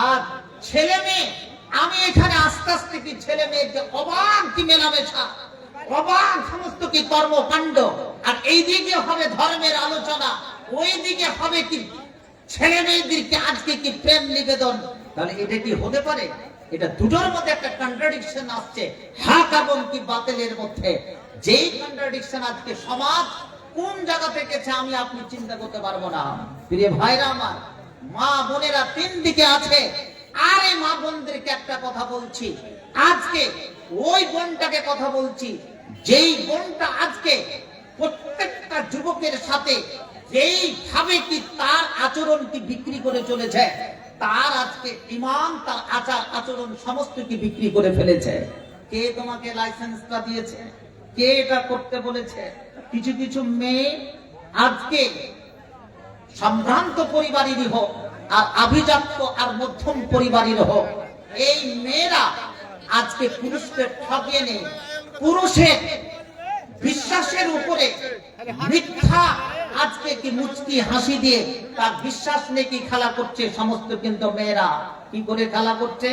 Speaker 1: আর ছেলে মেয়ে, আমি এখানে আস্তে আস্তে কি ছেলে মেয়ের যে অবাক কি মেলামেশা, অবাক সমস্ত কি কর্মকাণ্ড, আর এই দিকে হবে ধর্মের আলোচনা, ওই দিকে হবে কি ছেলে মেয়েদেরকে আজকে কি প্রেম নিবেদন, তাহলে এটা কি হতে পারে? এটা দুটোর মধ্যে একটা কন্ট্রাডিকশন আসছে, হক এবং কি বাতিলের মধ্যে। যেই কন্ট্রাডিকশন আজকে সমাজ কোন জায়গা থেকে আমি আপনি চিন্তা করতে পারবো না। প্রিয় ভাইরা আমার, মা বোনেরা 3 দিকে আছে। আর এই মা বোনদেরকে একটা কথা বলছি, আজকে ওই বোনটাকে কথা বলছি, যেই বোনটা আজকে প্রত্যেকটা যুবকের সাথে যেই ভাবে কি তার আচরণ কি বিক্রি করে চলেছে, তার আজকে ইমান, তার আচার আচরণ সমস্ত কি বিক্রি করে ফেলেছে। কে তোমাকে লাইসেন্সটা দিয়েছে? কে এটা করতে বলেছে? কিছু কিছু মেয়ে আজকে সম্ভ্রান্ত পরিবারেরই হোক আর আভিজাত্য আর মধ্যম পরিবারের হোক, এই মেয়েরা আজকে পুরুষকে ঠকিয়ে নেই, পুরুষের বিশ্বাসের উপরে মিথ্যা আজকে কি মুচকি হাসি দিয়ে তার বিশ্বাস নেই খেলা করছে। সমস্ত কিন্তু মেয়েরা কি করে খেলা করছে?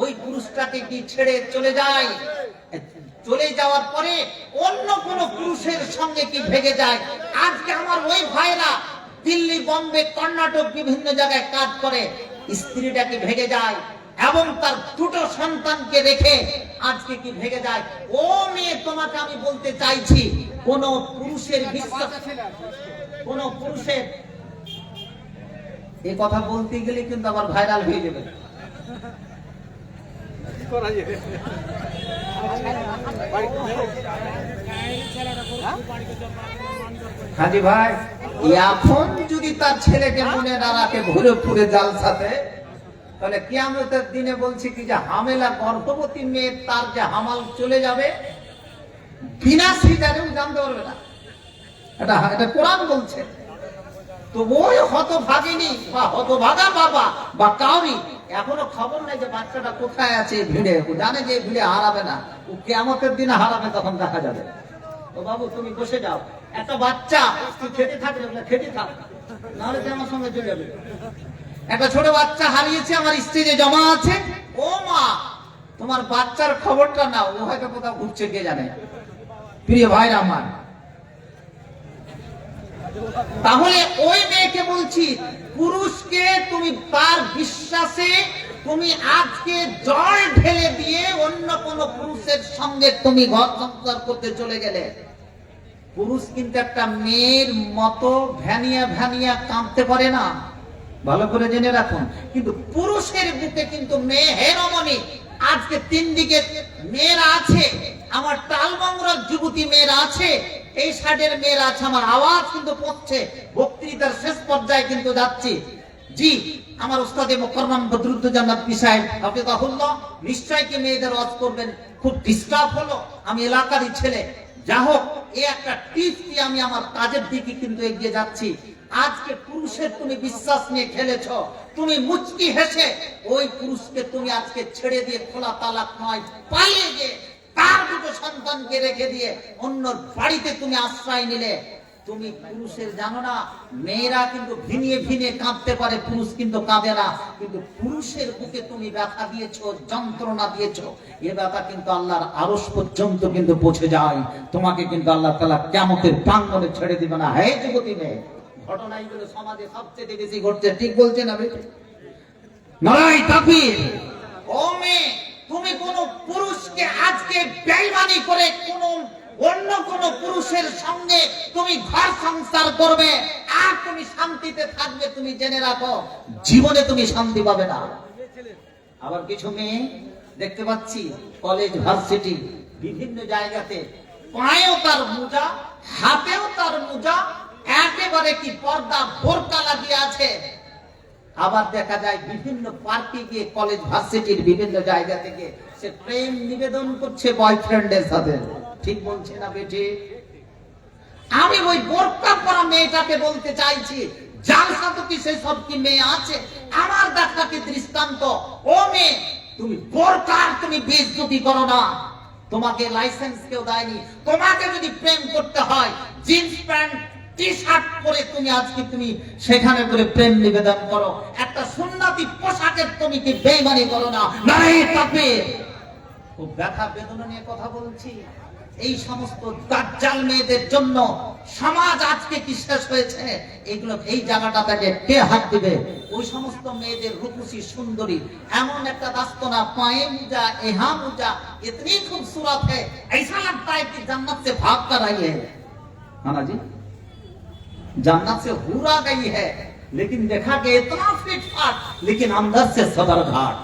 Speaker 1: ওই পুরুষটাকে কি ছেড়ে চলে যায়, চলে যাওয়ার পরে অন্য কোন পুরুষের সঙ্গে কি ভেগে যায়। আজকে আমার ওই ভাইরা দিল্লি, বোম্বে, কর্ণাটক বিভিন্ন জায়গায় কাজ করে, স্ত্রীটাকে ভেগে যায় এবং তার 2টো সন্তানকে রেখে আজকে কি ভেগে যায়। ও মেয়ে, তোমাকে আমি বলতে চাইছি, কোন পুরুষের বিশ্বাস, কোন পুরুষের এই কথা বলতে গেলে কিন্তু আবার ভাইরাল হয়ে যাবে। হাজি ভাই, এখন যদি তার ছেলেকে মনে না রাখে ঘুরে ফুরে জালসাতে, তাহলে কিয়ামতের দিনে বলছি কি যে হামেলা গর্ভবতী মেয়ে তার যে হামাল চলে যাবে, বিনা সিজারেও জানতে পারবে না। এটা কোরআন বলছে। তো ওই হতভাগিনী বা হতভাগা বাবা বা কাউরি এখনো খবর নেই যে বাচ্চাটা কোথায় আছে ভিড়ে, ও জানে যে ভিড়ে হারাবে না, ও কিয়ামতের দিনে হারাবে, তখন দেখা যাবে। তো বাবু তুমি বসে যাও, একটা বাচ্চা তুই খেতে থাকবে, খেতে থাক, নাহলে তুই আমার সঙ্গে চলে যাবে। একটা ছোট বাচ্চা হারিয়েছে, আমার স্ত্রী জমা আছে, ও মা তোমার বাচ্চার খবরটা নাও, ও হয়তো কোথাও ঘুরছে কে জানে। প্রিয় ভাইরা আমার, তাহলে ওই মেয়েকে বলছি, পুরুষকে তুমি তার বিশ্বাসে তুমি আজকে জল ঢেলে দিয়ে অন্য কোন পুরুষের সঙ্গে তুমি ঘর সংসার করতে চলে গেলে, পুরুষ কিন্তু একটা মেয়ের মতো ভ্যানিয়া ভ্যানিয়া কাঁদতে পারে না, ভালো করে জেনে রাখুন। কিন্তু পুরুষের বুকে কিন্তু মেয়ে হেরমনি। আজকে 3 দিকে মেয়েরা আছে, আমার টালমংরার যুবতী মেয়েরা আছে, এই সাইডের মেয়েরা আছে। আমার আওয়াজ কিন্তু পড়ছে, বক্তৃতার শেষ পর্যায়ে কিন্তু যাচ্ছি। জি, আমার উস্তাদে মুকররম বদরুদ্দোজা নবী সাহেব হাফেজাহুল্লাহ নিশ্চয়ই কি মেয়েদের ওয়াজ করবেন, খুব ডিস্টার্ব হলো, আমি এলাকারই ছেলে, যা হোক এই একটা টিপস দিয়ে আমি আমার কাজের দিকে কিন্তু এগিয়ে যাচ্ছি। আজকে পুরুষের তুমি বিশ্বাস নিয়ে খেলেছ, তুমি মুচকি হেসে ওই পুরুষকে তুমি আজকে ছেড়ে দিয়ে খোলা তালাক নয় পালিয়ে গিয়ে তার দুটো সন্তানকে রেখে দিয়ে অন্য বাড়িতে তুমি আশ্রয় নিলে। তুমি পুরুষের জানো না, মেয়েরা কিন্তু ভিনিয়ে ভিনিয়ে কাঁদতে পারে, পুরুষ কিন্তু কাঁদে না। কিন্তু পুরুষের বুকে তুমি ব্যথা দিয়েছো, যন্ত্রণা দিয়েছো, এ ব্যথা কিন্তু আল্লাহর আরশ পর্যন্ত কিন্তু পৌঁছে যায়। তোমাকে কিন্তু আল্লাহ তাআলা কিয়ামতের প্রাঙ্গণে ছেড়ে দিবে না। হে যুবতী মেয়ে, ঘটনা এগুলো সমাজে সবচেয়ে বেশি ঘটছে, ঠিক বলছে না বেটি? নারায়ে তাকবীর। ও মেয়ে, তুমি কোন পুরুষকে আজকে বেঈমানি করে অন্য কোন পুরুষের সঙ্গে তুমি ঘর সংসার করবে আর তুমি শান্তিতে থাকবে, তুমি জেনে রাখো জীবনে তুমি শান্তি পাবে না। আবার কিছু মেয়ে দেখতে পাচ্ছি কলেজ ভার্সিটি বিভিন্ন জায়গাতে পায়েও তার মোজা, হাতেও তার মোজা, একেবারে কি পর্দা বোরকা লাগিয়ে আছে। আবার দেখা যায় বিভিন্ন পার্কে গিয়ে কলেজ ভার্সিটির বিভিন্ন জায়গা থেকে সে প্রেম নিবেদন করছে বয়ফ্রেন্ডের সাথে, ঠিক বলছে না বেটি? আমি ওই বোরকা পরা মেয়েটাকে বলতে চাইছি, যার সাথে কি সেই সব কি মেয়ে আছে? আমার দেখা কি দৃষ্টান্ত। ও মেয়ে, তুমি বোরকার তুমি বেইজ্জতি করো না, তোমাকে লাইসেন্স কেউ দেয়নি। তোমাকে যদি প্রেম করতে হয় জিন্স প্যান্ট টি শার্ট পরে তুমি আজকে তুমি সেখানে করে প্রেম নিবেদন করো, একটা সুন্নতি পোশাকের তুমি কি বেঈমানি করো না। নারায়ে তাকবীর। খুব ব্যথা বেদনা নিয়ে কথা বলছি। এই সমস্ত দাজ্জাল মেয়েদের জন্য সমাজ আজকে কি শেষ হয়েছে, এগুলো এই জায়গাটা থেকে কে হাত দিবে? ওই সমস্ত মেয়েদের রূপসী সুন্দরী, এমন একটা দাস্তনা, পায়ে মুজা, এহা মুজা, इतनी खूबसूरत है, ऐसा लगता है कि जन्नत से भाग कर आई है। हाँ जी, जन्नत से हूर आ गई है, लेकिन देखा कि इतना फिट फाट, लेकिन अंदर से सदर घाट।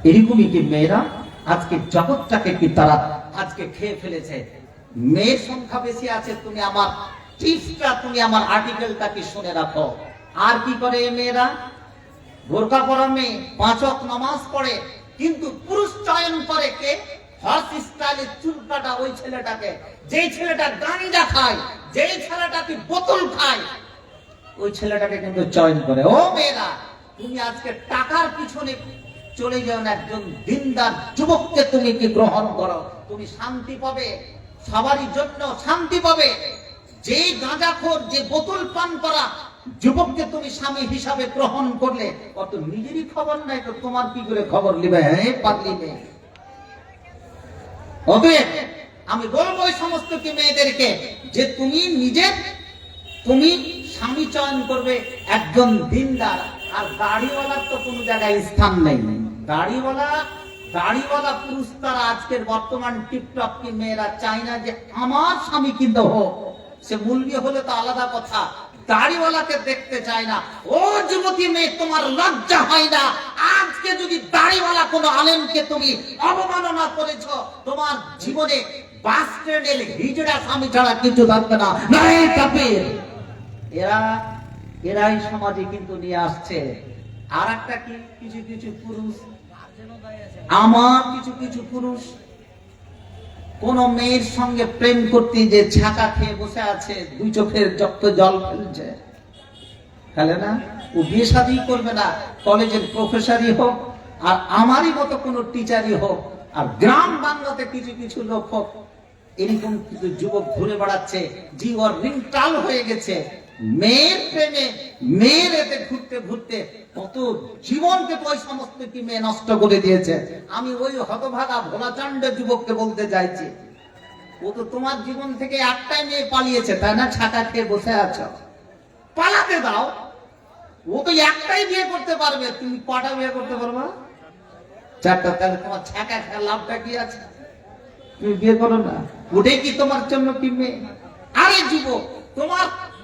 Speaker 1: এরকমই কি মেয়েরা আজকে জগৎটাকে কি তারা আজকে খেয়ে ফেলেছে। মেয়ের সংখ্যা বেশি আছে, তুমি আমার টিপসটা, তুমি আমার আর্টিকেলটা কি শুনে রাখো। আর কি করে এই মেয়েরা? বোরকা পরা মেয়ে, 5 ওয়াক্ত নামাজ পড়ে, কিন্তু পুরুষ চয়ন করে কে? হর্স স্টাইলে চুল কাটা ওই ছেলেটাকে, যেই ছেলেটা গাঁজা খায়, যেই ছেলেটা কি বোতল খায়, ওই ছেলেটাকে কিন্তু চয়ন করে। ও মেয়েরা, তুমি আজকে টাকার পিছনে চলে যাও না, একজন দিনদার যুবককে তুমি কি গ্রহণ করো, তুমি শান্তি পাবে, সবারই জন্য শান্তি পাবে। যে গাঁজাখোর, যে বোতল পান করা যুবককে তুমি স্বামী হিসাবে গ্রহণ করলে, কত নিজেরই খবর নাই তো তোমার কি করে খবর নিবে? হ্যাঁ পাগলি মেয়ে। অতএব আমি বলবো ওই সমস্ত কি মেয়েদেরকে যে তুমি তুমি স্বামী চয়ন করবে একজন দিনদার। আর দাড়িওয়ালার তো কোনো জায়গায় স্থান নেই। দাড়িওয়ালা পুরুষ তারা আজকের বর্তমান টিকটক কি মেয়েরা চায় না যে আমার স্বামী কিন্তু হোক, সে মুলবি হলে তো আলাদা কথা, দাড়িওয়ালাকে দেখতে চায় না। ও যুবতী মেয়ে, তোমার লজ্জা হয় না? আজকে যদি দাড়িওয়ালা কোনো আলেমকে তুমি অবমাননা করেছ, তোমার জীবনে বাস স্ট্যান্ডের হিজড়া স্বামী ছাড়া কিছু থাকবে না। নারায়ে তাকবীর। এরাই সমাজে কিন্তু নিয়ে আসছে। আর একটা কি, কিছু কিছু পুরুষ, আমার কিছু কিছু পুরুষ কোন মেয়ের সঙ্গে প্রেম করতে যে ছাকা খেয়ে বসে আছে, দুই চোখের যত জল ফেলছে, ফেলে না, ও বিয়ে শাদী করবে না, কলেজের প্রফেসরই হোক আর আমারই মতো কোন টিচারই হোক, আর গ্রাম বাংলাতে কিছু কিছু লোক হোক, এরকম কিছু যুবক ঘুরে বেড়াচ্ছে, জীবন রিংটাল হয়ে গেছে মেয়ের প্রেমে, মেয়ের এতে ঘুরতে ঘুরতে কত জীবনকে ওই সমস্ত কি মেয়ে নষ্ট করে দিয়েছে। আমি ওই হতভাগা ভোলাচন্ড যুবককে বলতে চাইছি, ও তো তোমার জীবন থেকে একটাই মেয়ে পালিয়েছে, তাই না? ছাকা খেয়ে বসে আছো, পালাতে দাও। ও তো একটাই বিয়ে করতে পারবে, তুমি কটা বিয়ে করতে পারবা? 4টা। তাহলে তোমার ছাকা খেয়ে লাভটা কি আছে? তুমি বিয়ে করো না, ওটাই কি তোমার জন্য কি মেয়ে? আরে যুবক,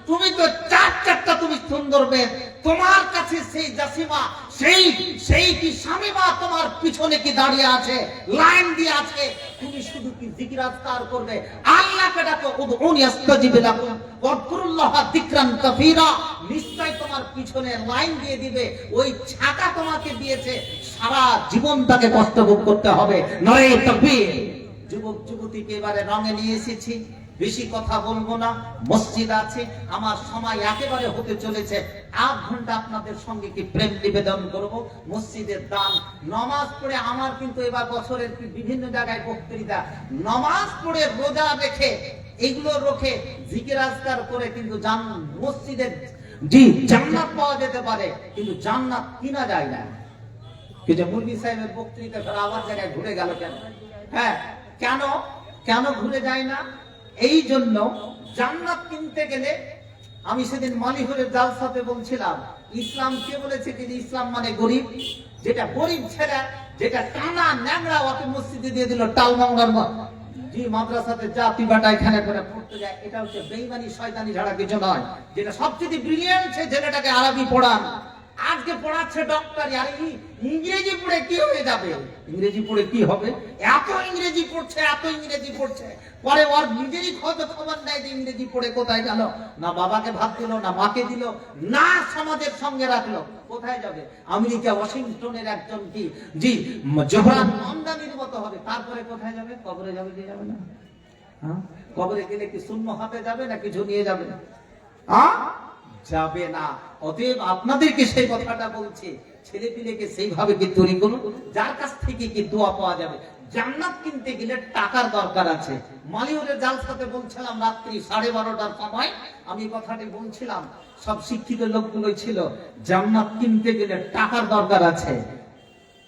Speaker 1: তুমি তো 4টা তুমি সুন্দর মেয়ে, তোমার কাছে সেই জাসিমা সেই সেই কি স্বামী মা তোমার পিছনে কি দাঁড়িয়ে আছে, লাইন দিয়ে আছে, তুমি শুধু কি জিকির আজকার করবে, আল্লাহকে ডাকো, উদউনি আস্তাজিব লাকুম ওয়াজকুরুল্লাহ যিকরান কাসীরা, নিশ্চয় তোমার পিছনে লাইন দিয়ে দিবে। ওই ছাতা তোমাকে দিয়েছে, সারা জীবন তাকে কষ্ট ভোগ করতে হবে। নারে তাকবীর। যুবক যুবতীকে এবারে রঙে নিয়ে এসেছি, বেশি কথা বলবো না, মসজিদ আছে, আমার সময় একেবারে হতে চলেছে, 8 ঘন্টা আপনাদের সঙ্গে কি প্রেম নিবেদন করব। মসজিদের দান, নামাজ পড়ে, আমার কিন্তু এবার বছরের বিভিন্ন জায়গায় বক্তৃতা, নামাজ পড়ে রোজা রেখে এগুলো রেখে জিকির আজকার করে কিন্তু মসজিদের জি জান্নাত পাওয়া যেতে পারে, কিন্তু জান্নাত কিনা যায় না। কিন্তু মুরগি সাহেবের বক্তৃতা করে আবার জায়গায় ঘুরে গেল কেন? হ্যাঁ, কেন কেন ঘুরে যায় না? এই জন্য জান্নাত কিনতে গেলে, আমি সেদিন মালিহুরের জালসাতে বলছিলাম, ইসলাম কে বলেছে যে ইসলাম মানে গরিব? যেটা গরিব ছেলে, যেটা টানা ন্যাংরা, ওকে মসজিদে দিয়ে দিল টালমাংরার জি মাদ্রাসাতে জাতি বাটা এখানে করে পড়তে যায়, এটা হচ্ছে বেঈমানি শয়তানি ছাড়া কিছু নয়। যেটা সবচেয়ে ব্রিলিয়ান্ট সে ছেলেটাকে আরবি পড়ান, আজকে পড়াচ্ছে ডক্টর, আর ইংরেজি পড়ে কি হয়ে যাবে? ইংরেজি পড়ে কি হবে? এত ইংরেজি পড়ছে, এত ইংরেজি পড়ছে, পরে ওর নিজেরই খবর নেয় যে ইংরেজি পড়ে কোথায় গেল, না বাবাকে ভাত দিল, না মাকে দিল, না সমাজের সঙ্গে রাখলো, কোথায় যাবে? আমেরিকা ওয়াশিংটনের একজন কি জি জোহরান আমদানির মতো হবে, তারপরে কোথায় যাবে? কবরে যাবে কি যাবে না? হ্যাঁ, কবরে গেলে কি শূন্য হাতে যাবে না কিছু নিয়ে যাবে? যাবে না। অতএব আপনাদেরকে সেই কথাটা বলছি, ছেলে পিলেকে সেইভাবে কি তৈরি করুন, যার কাছ থেকে কি দোয়া পাওয়া যাবে। জান্নাত কিনতে গেলে টাকার দরকার আছে। মালিউরের জালসাতে বলছিলাম রাত্রি 12:30টার সময়, আমি কথাটি বলছিলাম, সব শিক্ষিত লোকগুলোই ছিল, জান্নাত কিনতে গেলে টাকার দরকার আছে।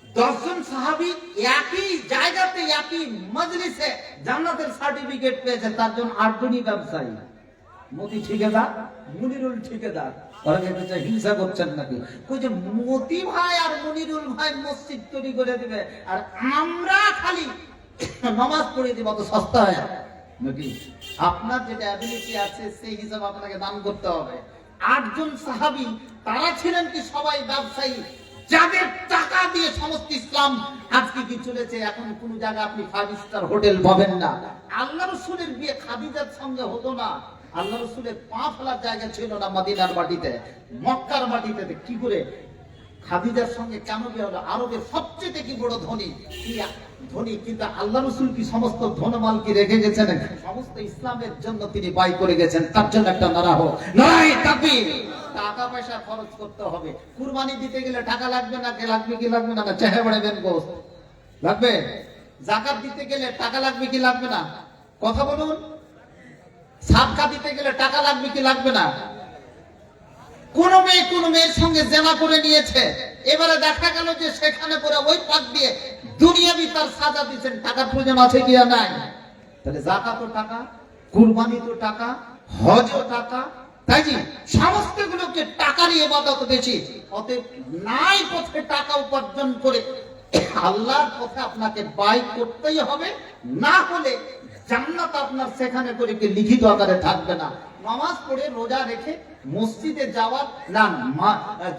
Speaker 1: 10 জন সাহাবী একই জায়গাতে একই মজলিসে জান্নাতের সার্টিফিকেট পেয়েছে, তার জন্য 8 জনই ব্যবসায়ী। মোদি ঠিকাদার, মুনিরুল ঠিকাদার, হিংসা করছেন নাকি? মোদি ভাই আর মুনিরুল ভাই মসজিদ তৈরি করে দিবে, আর আমরা খালি নামাজ পড়ে দিব, তো সস্তা হয় নাকি? আপনার যেটা অ্যাবিলিটি আছে সেই হিসাবে আপনাকে দান করতে হবে। 8 জন সাহাবী, তারা ছিলেন কি সবাই ব্যবসায়ী, যাদের টাকা দিয়ে সমস্ত ইসলাম আজকে কি চলেছে। এখন কোন জায়গায় আপনি 5 স্টার হোটেল পাবেন না। আল্লাহ রাসূলের বিয়ে খাদিজার সঙ্গে হতো না, আল্লাহ রাসূলের পা ফেলার জায়গা ছিল না মদিনার মাটিতে, মক্কার মাটিতে। কি করে খাদিজার সঙ্গে কেন বিয়ে হলো? আরবের সবচেয়ে কি বড় ধনী, কি ধনী, কিন্তু আল্লাহ রাসূল কি সমস্ত ধনমাল কি রেখে গেছেন? সমস্ত ইসলামের জন্য তিনি ব্যয় করে গেছেন। তার জন্য একটা নারা হোক, নারায়ে তাকবীর। টাকা পয়সা খরচ করতে হবে। কুরবানি দিতে গেলে টাকা লাগবে না? কে লাগবে কি লাগবে না? চেহে বড়বেন গোস লাগবে। যাকাত দিতে গেলে টাকা লাগবে কি লাগবে না? কথা বলুন। সাদকা দিতে গেলে টাকা লাগবে কি লাগবে না? কোন মেয়ের সঙ্গে জেনা করে নিয়েছে, এবারে দেখা গেল যে সেখানে পরে ওই পাক দিয়ে দুনিয়াবি তার সাজা দিচ্ছেন, টাকার প্রয়োজন আছে কি নাই? তাহলে যাকাতও টাকা, কুরবানি তো টাকা, হজও টাকা, তাই জি সমস্ত গুলোকে টাকারই ইবাদত বেশি। অতএব নাই পথে টাকা উপার্জন করে আল্লাহর পথে আপনাকে ব্যয় করতেই হবে, না হলে জান্নাত আপনার সেখানে করে কি লিখিত আকারে থাকবে না। নামাজ পড়ে রোজা রেখে মসজিদে যাওয়ার না,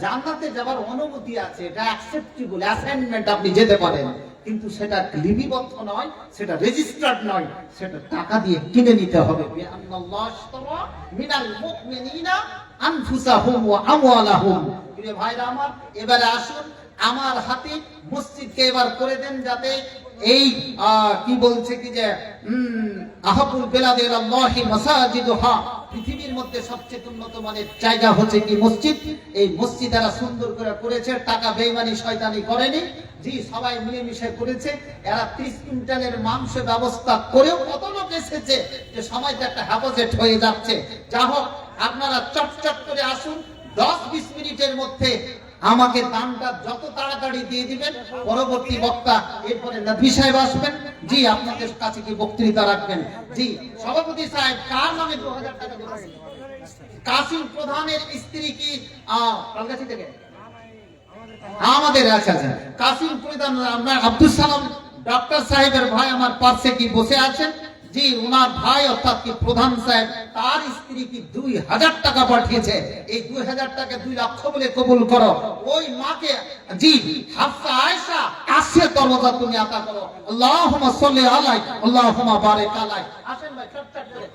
Speaker 1: জান্নাতে যাওয়ার অনুমতি আছে, এটা অ্যাকসেপ্টেবল, অ্যাসাইনমেন্ট, আপনি যেতে পারেন, কিন্তু সেটা লিপিবদ্ধ নয়, সেটা রেজিস্টার্ড নয়, সেটা টাকা দিয়ে কিনে নিতে হবে। বিআন্নাল্লাহ আশতারা মিনাল মুমিনিনা আনফুসাহুম ওয়া আমওয়ালাহুম। প্রিয় ভাইরা আমার, এবারে আসুন আমার হাতে মসজিদকে এবার করে দেন, যাতে এই কি বলছে কি যে আহাবুল বেলাদে ইলাল্লাহি মাসাজিদুহা, পৃথিবীর মধ্যে সবচেয়ে উন্নত মানের জায়গা হচ্ছে কি মসজিদ। এই মসজিদ এরা সুন্দর করে করেছে, টাকা বেঈমানি শয়তানি করেনি, জি সবাই মিলেমিশে করেছে। এরা 30 কুইন্টালের মাংস ব্যবস্থা করেও কত লোক এসেছে যে সময়টা একটা হ্যাপোজেট হয়ে যাচ্ছে। যা হোক, আপনারা চটচট করে আসুন, 10-20 মিনিটের মধ্যে আমাকে দানটা যত তাড়াতাড়ি দিয়ে দিবেন। পরবর্তী বক্তা এরপরে নবী সাহেব আসবেন, জি আপনাদের কাছে কি বক্তৃতা রাখবেন। জি সভাপতি সাহেব, কার নামে 2000 টাকা দিবেন? কাসিম প্রধানের স্ত্রী কি কালগাছি থেকে আমাদের? আচ্ছা আচ্ছা, কাসিম প্রধান, আমরা আব্দুল সালাম ডক্টর সাহেবের ভাই আমার পাশে কি বসে আছেন, জি ওনার ভাই অর্থাৎ কি প্রধান সাহেব, তার স্ত্রী কি 2000 টাকা পাঠিয়েছে। এই 2000 টাকা 2 লক্ষ বলে কবুল করো। ওই মাকে জি হাফসা আয়েশা আসিয়া দরওয়াজা তুমি আতা করো। আল্লাহুম্মা সাল্লি আলাইহি আল্লাহুম্মা বারিক আলাইহি। আসেন ভাই চটচট করে।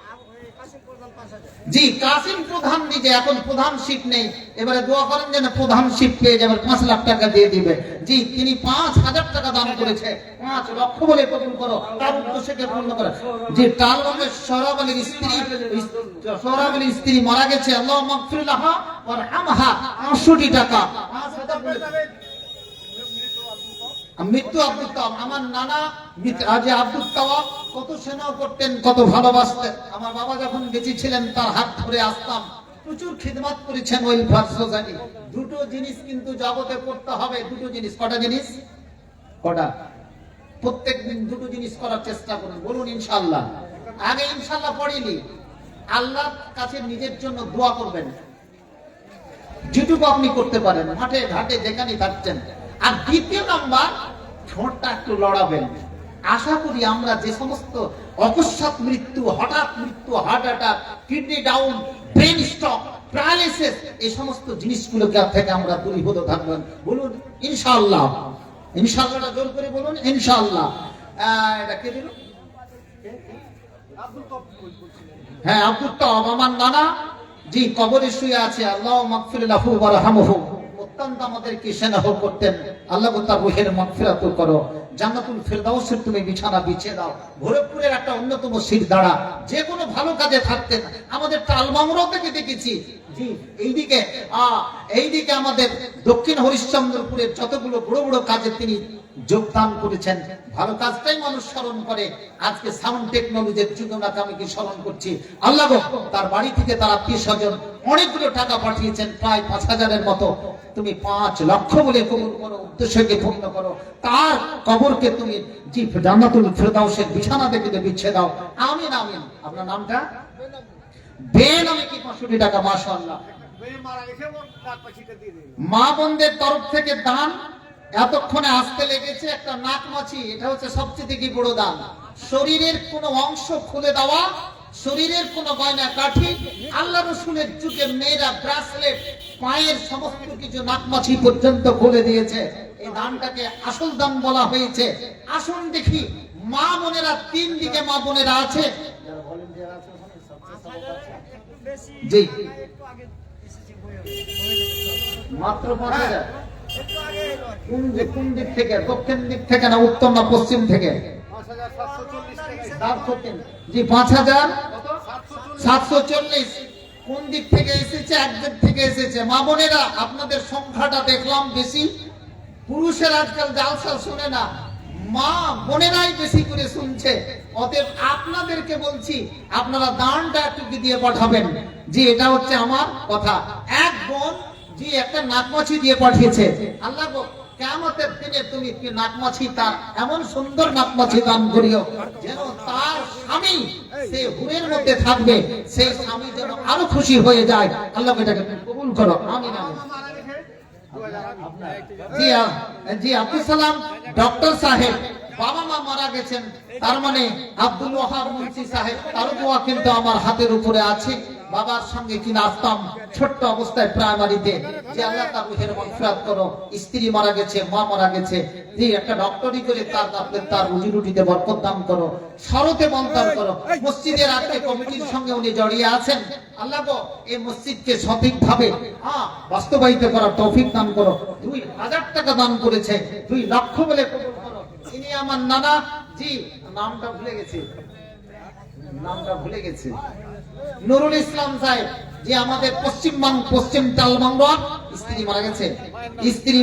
Speaker 1: জি কাসিম প্রধান নিজে এখন প্রধানশিপ নেই, এবারে দোয়া করেন যেন প্রধানশিপ পেয়ে যাবে, 5 লাখ টাকা দিয়ে দিবে। জি তিনি 5,000 টাকা দান করেছে, 5 লক্ষ বলে কবুল করো, তার উদ্দেশ্যকে পূর্ণ করে। জি টালগঞ্জের সোহরাব আলীর স্ত্রী মারা গেছে, আল্লাহ মাগফির লাহা ওয়ারহামহা, 500 টাকা। 5,000 বলে মৃত্যু আব্দুল তাওয়াব, আমার নানা আজ আব্দুল তাওয়াব কত স্নেহ করতেন, কত ভালোবাসতেন। আমার বাবা যখন বেঁচে ছিলেন তার হাত ধরে আসতাম, প্রচুর খিদমত করেছেন ওয়েলফেয়ার সোসাইটি। দুটো জিনিস কিন্তু জগতে করতে হবে, দুটো জিনিস। কটা জিনিস? কটা? প্রত্যেকদিন দুটো জিনিস করার চেষ্টা করুন, বলুন ইনশাআল্লাহ। আগে ইনশাআল্লাহ পড়িনি, আল্লাহর কাছে নিজের জন্য দোয়া করবেন, যেটুকু আপনি করতে পারেন মাঠে ঘাটে যেখানে থাকছেন। আর দ্বিতীয় নাম্বার, ঠোঁটটা একটু লড়াবেন। আশা করি আমরা যে সমস্ত অকস্মাৎ মৃত্যু, হঠাৎ মৃত্যু, heart attack, kidney down, brain stroke, paralysis, এই সমস্ত জিনিসগুলোকে থেকে আমরা দূরীভূত থাকবেন, বলুন ইনশাআল্লাহ। ইনশাআল্লাহটা জোর করে বলুন ইনশাআল্লাহ। এটা কে দিল? হ্যাঁ আব্দুল তাওয়াব আমার নানা, জি কবরে শুয়ে আছে, আল্লাহ মাগফির লাহু ওয়ারহামহু। অত্যন্ত আমাদেরকে স্নেহ করতেন, আল্লাহ তার রূহের মাগফিরাত করো, জান্নাতুল ফেরদাউসের তুমি বিছানা বিছিয়ে দাও। ভৈরবপুরের একটা অন্যতম শিরদাঁড়া, যে কোনো ভালো কাজে থাকতেন। আমাদের টালমামরাও থেকে দেখেছি। জি এইদিকে আমাদের দক্ষিণ হরিশ্চন্দ্রপুরের যতগুলো বড় বড় কাজে তিনি যোগদান করেছেন। ভালো কাজটাই মানুষ স্মরণ করে। আজকে সাউন্ড টেকনোলজির যুগে ওনাকে আমি কি স্মরণ করছি। আল্লাহ তার বাড়ি থেকে তার আত্মীয় স্বজন অনেকগুলো টাকা পাঠিয়েছেন, প্রায় 5,000-এর মতো। তুমি 5 লক্ষ বলে কবুল করো, উদ্দেশ্যকে পূর্ণ করো। তার কবরকে তুমি জি জান্নাতুল ফেরদাউসের বিছানা থেকে বিছিয়ে দাও। আমিন আমিন। আপনার নামটা? বেনামে কি 500 টাকা, মাশাআল্লাহ। মা বোনদের তরফ থেকে দান এতক্ষণে আসতে লেগেছে একটা নাক মাছি, এটা হচ্ছে সবচেয়ে কি বড় দান। শরীরের কোন অংশ খুলে দেওয়া, শরীরের কোন গয়না কাঠি, আল্লাহ রাসূলের যুগে মেয়েরা ব্রাসলেট, পায়ের সমস্ত কিছু নাক মাছি পর্যন্ত খুলে দিয়েছে। এই দানটাকে আসল দান বলা হয়েছে। আসুন দেখি মা বোনেরা, 3 দিকে মা বোনেরা আছে, জি মাত্র 5,000। কোন দিক থেকে? দক্ষিণ দিক থেকে না উত্তর না পশ্চিম থেকে? জি 5,740। কোন দিক থেকে এসেছে? একদিক থেকে এসেছে। মা বোনেরা আপনাদের সংখ্যাটা দেখলাম বেশি, পুরুষের আজকাল জালসা শুনে না, মা বোনেরাই বেশি করে শুনছে। অতএব আপনাদেরকে বলছি আপনারা দানটা একটু দিয়ে পাঠাবেন। জি এটা হচ্ছে আমার কথা। এক বোন জি একটা নাকমাছি দিয়ে পাঠিয়েছে। আল্লাহ গো কিয়ামতের দিনে তুমি কি নাকমাছি, তার এমন সুন্দর নাকমাছি দান করিও যেন তার স্বামী সে হুরের মধ্যে থাকবে, সেই স্বামী যেন আরো খুশি হয়ে যায়। আল্লাহ এটাকে কবুল করো, আমিন আমিন। জি আব্দুল সালাম ডক্টর সাহেব, বাবা মা মারা গেছেন, তার মানে আব্দুল ওয়াহাব মুন্সি সাহেব, তার দোয়া কিন্তু আমার হাতের উপরে আছে। বাবার সঙ্গে কিনা আসতাম ছোট্ট অবস্থায় প্রাইমারিতে। যে আল্লাহ তার রূহের মাগফিরাত করো। স্ত্রী মারা গেছে, মা মারা গেছে, যে একটা ডক্টরি করে তার রুজি রুটিতে বরকত দান করো, শরতে বন্টন করো। মসজিদের আজকে কমিটির সঙ্গে উনি জড়িয়ে আছেন। আল্লাহ গো এই মসজিদকে সঠিকভাবে বাস্তবায়িত করার তৌফিক দান করো। 2,000 টাকা দান করেছে, 2 লক্ষ বলে কবুল করো। ইনি আমার নানা, জি নামটা ভুলে গেছি, নুরুল ইসলাম সাহেব, যে আমাদের পশ্চিম টালমাংরা। স্ত্রী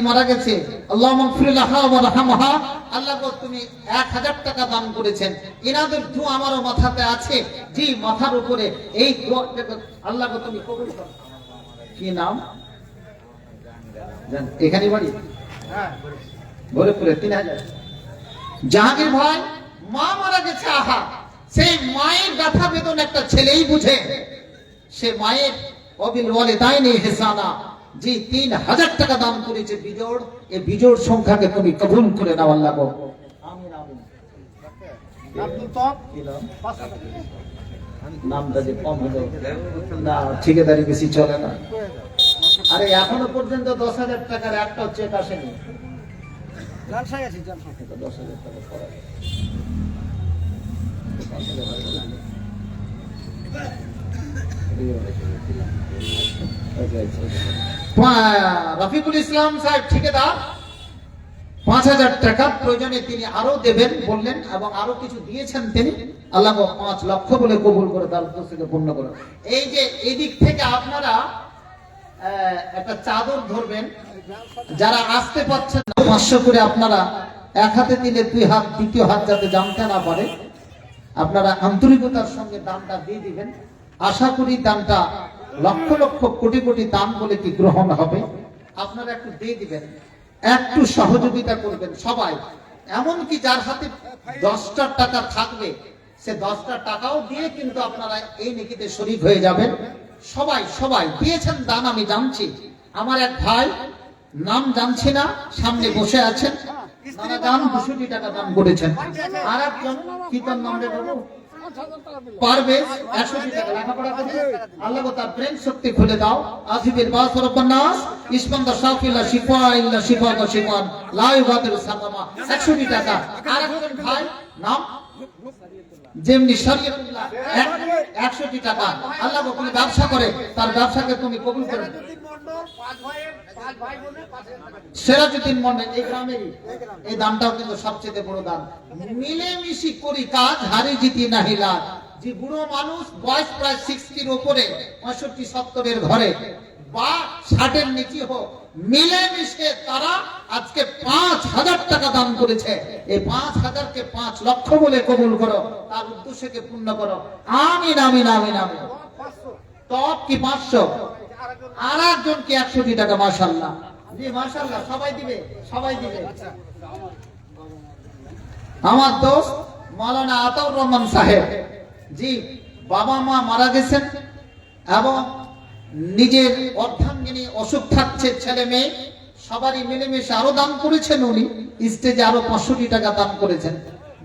Speaker 1: মারা গেছে, আল্লাহ মাগফির লাহা ওয়ারহামহা। আল্লাহ গো তুমি 1,000 টাকা দান করেছেন। এনাদের দোয়া আমারও মাথাতে আছে, জি মাথার উপরে। এই দোয়াটাকে আল্লাহ গো তুমি কবুল করো। কি নাম? এখানে বাড়ি? হ্যাঁ ভৈরবপুরে। 3,000। জাহাঙ্গীর ভাই মা মারা গেছে, আহা সেই মায়ের ব্যথা বেদন একটা ছেলেই বুঝে। সে মায়ের অবিল ওয়ালিদাইনি ইহসানা, জি 3,000 টাকা দান করেছে বিজোড়। এই বিজোড় সংখ্যাকে তুমি কবুল করে নাও আল্লাহ গো, আমিন আমিন। আব্দুল তাওয়াব নামটা যে কম হলো না, ঠিকাদারি বেশি চলে না। আরে এখনো পর্যন্ত 10,000 টাকার একটা চেক আসেনি।
Speaker 2: জলসায় আছি, জলসায়।
Speaker 1: 10,000 টাকা পড়া। রফিকুল ইসলাম সাহেব ঠিকাদার 5,000 টাকা প্রয়োজনে তিনি আরো দেবেন বললেন এবং আরো কিছু দিয়েছেন তিনি। আল্লাহ 5 লক্ষ বলে কবুল করে তার উদ্দেশ্যকে পূর্ণ করে। এই যে এই দিক থেকে আপনারা একটা চাদর ধরবেন, যারা আসতে পারছেন না 500 করে আপনারা এক হাতে দিলে 2 হাত, দ্বিতীয় হাত যাতে জানতে না পারে আপনারা আন্তরিকতার সঙ্গে দানটা দিয়ে দিবেন। আশা করি দানটা লক্ষ লক্ষ কোটি কোটি দান বলে কি গ্রহণ হবে। আপনারা একটু দিয়ে দিবেন, একটু সহযোগিতা করবেন সবাই। এমনকি যার হাতে 10টা টাকা থাকবে সে 10টা টাকাও দিয়ে কিন্তু আপনারা এই নেকিতে শরীক হয়ে যাবেন। সবাই সবাই দিয়েছেন দান, আমি জানছি। আমার এক ভাই, নাম জানছি না, সামনে বসে আছেন, নানা দান 200 টাকা দান করেছেন। আর একজন কি তার নাম রে বাবু? পারভেজ 100 টাকা লেখাপড়া করে। আল্লাহ তার প্রেম শক্তি খুলে দাও। আসিফের বাসরব্বান নাস ইসমানদা শাফিলা শিফা ইল্লা শিফা কা শিফান লা ইউগাদিরু সাকামা 100 টাকা। আর একজন ভাই নাম যেমনি শরীয়তুল্লাহ 100 টাকা। আল্লাহ তুমি ব্যবসা করে, তার ব্যবসাকে তুমি কবুল করে। সেরাজুদ্দিন মন্ডল এই গ্রামেরই, এই দানটাও কিন্তু সবচেয়ে বড় দান। মিলেমিশি করি কাজ, হারি জিতি নাহি লাজ। যে বুড়ো মানুষ বয়স প্রায় 60-র উপরে, 65-70-এর ঘরে বা 60-এর নিচে হোক, মিলেমিশে তারা আজকে 5,000 টাকা দান করেছে। এই 5,000-কে 5 লক্ষ বলে কবুল করো, তার উদ্দেশ্যকে পূর্ণ করো। আমিন আমিন আমিন আমিন। টপ কি 500, আর একজনকে 100 টাকা। মাশাআল্লাহ, জি মাশাআল্লাহ, সবাই দিবে, সবাই দিবে। আমার দোস্ত মাওলানা আতাউর রহমান সাহেব, জি বাবা মা মারা গেছেন এবং নিজের অর্ধাঙ্গিনী অসুখ থাকছে, ছেলে মেয়ে সবারই মিলেমিশে আরো দান করেছেন। উনি স্টেজে আরো 500 টাকা দান করেছেন।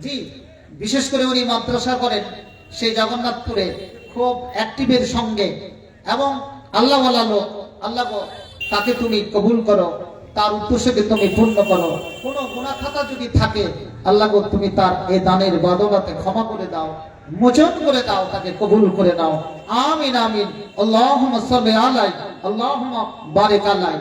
Speaker 1: জি বিশেষ করে উনি মাদ্রাসা করেন সেই জগন্নাথপুরে, খুব অ্যাক্টিভের সঙ্গে এবং আল্লাহ ওয়ালা লোক। আল্লাহ তাকে তুমি কবুল করো, তার উদ্দেশ্যকে তুমি পূর্ণ করো। কোনো গুনাহ খাতা যদি থাকে আল্লাহ তুমি তার এই দানের বদৌলতে ক্ষমা করে দাও, মোচন করে দাও, তাকে কবুল করে নাও। আমিন আমিন। আল্লাহুম্মা সাল্লি আলাই, আল্লাহুম্মা বারিক আলাই।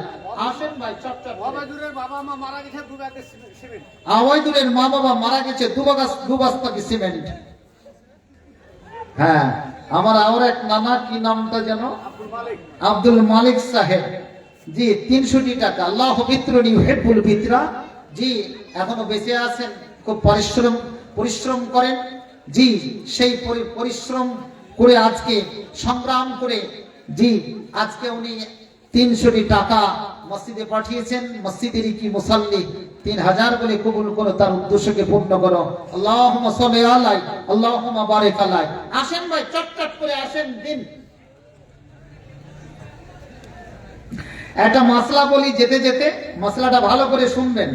Speaker 1: আসেন ভাই, চটচট।
Speaker 2: ওবায়দুলের বাবা মা মারা গেছে, 2 ব্যাগ সিমেন্ট।
Speaker 1: আওয়াইদুলের মা বাবা মারা গেছে, 2 বস্তা কি সিমেন্ট। হ্যাঁ, আমার আর এক নানা, কি নামটা যেন, আব্দুল মালিক সাহেব, জি 300 টাকা। আল্লাহ বিত্রনি হেবুল বিত্রা, জি এখনো বেঁচে আছেন, খুব পরিশ্রম করেন। জি সেই পরিশ্রম করে আজকে সংগ্রাম করে, জি আজকে উনি 300 টাকা মসজিদে পাঠিয়েছেন। মসজিদেরই কি মুসাল্লি, 3000 বলে কবুল করো, তার উদ্দেশ্যকে পূর্ণ করো। আল্লাহুম্মা সাল্লি আলাই, আল্লাহুম্মা বারিক আলাই। আসেন ভাই, চটচট করে আসেন, দিন। একটা মাসলা বলি যেতে যেতে, মাসলাটা ভালো করে শুনবেন।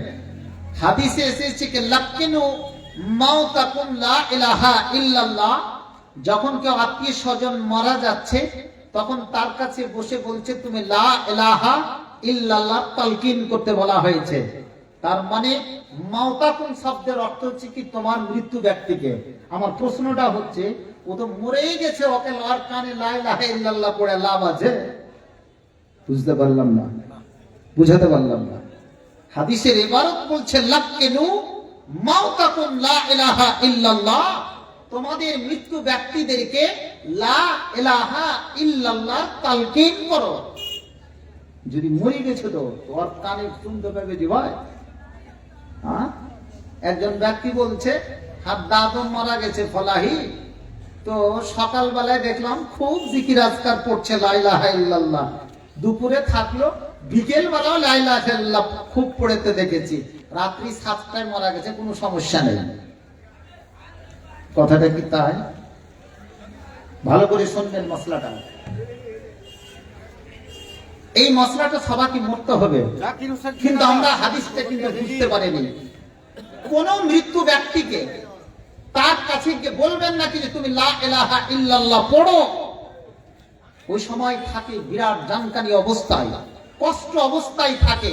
Speaker 1: হাদিসে এসেছে যে লাকিনু মাউতাকুম লা ইলাহা ইল্লাল্লাহ। যখন কেউ আত্মীয় স্বজন মারা যাচ্ছে তখন তার কাছে বসে বলছে তুমি লা ইলাহা ইল্লাল্লাহ তালকিন করতে বলা হয়েছে। তার মানে মাউতাকুম শব্দের অর্থ হচ্ছে কি তোমার মৃত্যু ব্যক্তিকে। আমার প্রশ্নটা হচ্ছে, ও তো মরেই গেছে, ওকে লার কানে লা ইলাহা ইল্লাল্লাহ পড়ে লাভ আছে? বুঝতে পারলাম না, বুঝাতে পারলাম না। হাদিসের ইবারত বলছে লাকিনু মাউতাকুম লা ইলাহা ইল্লাল্লাহ, তোমাদের মৃত্যু ব্যক্তিদেরকে লা ইলাহা ইল্লাল্লাহ তালকিন করো। যদি মরে গেছে তো তোর কানে শুনতে পাবে যে ভাই। হ্যাঁ, একজন ব্যক্তি বলছে হাদ্দাদম মারা গেছে ফলাহি, তো সকালবেলায় দেখলাম খুব জিকির আজকার পড়ছে লা ইলাহা ইল্লাল্লাহ। দুপুরে থাকলো, বিকেল বেলাও লা ইলাহা ইল্লাল্লাহ খুব পড়তে দেখেছি। রাত্রি 7টায় মারা গেছে, কোনো সমস্যা নেই। কথাটা কি তাই? ভালো করে শুনবেন মশলাটা। এই মশলাটা সবাইকে মরতে হবে, কিন্তু আমরা হাদিসটা কিন্তু বুঝতে পারিনি। কোন মৃত্যু ব্যক্তিকে তার কাছে গিয়ে বলবেন না কি যে তুমি লা ইলাহা ইল্লাল্লাহ পড়ো। ওই সময় থাকে বিরাট জানকানি অবস্থায়, কষ্ট অবস্থায় থাকে,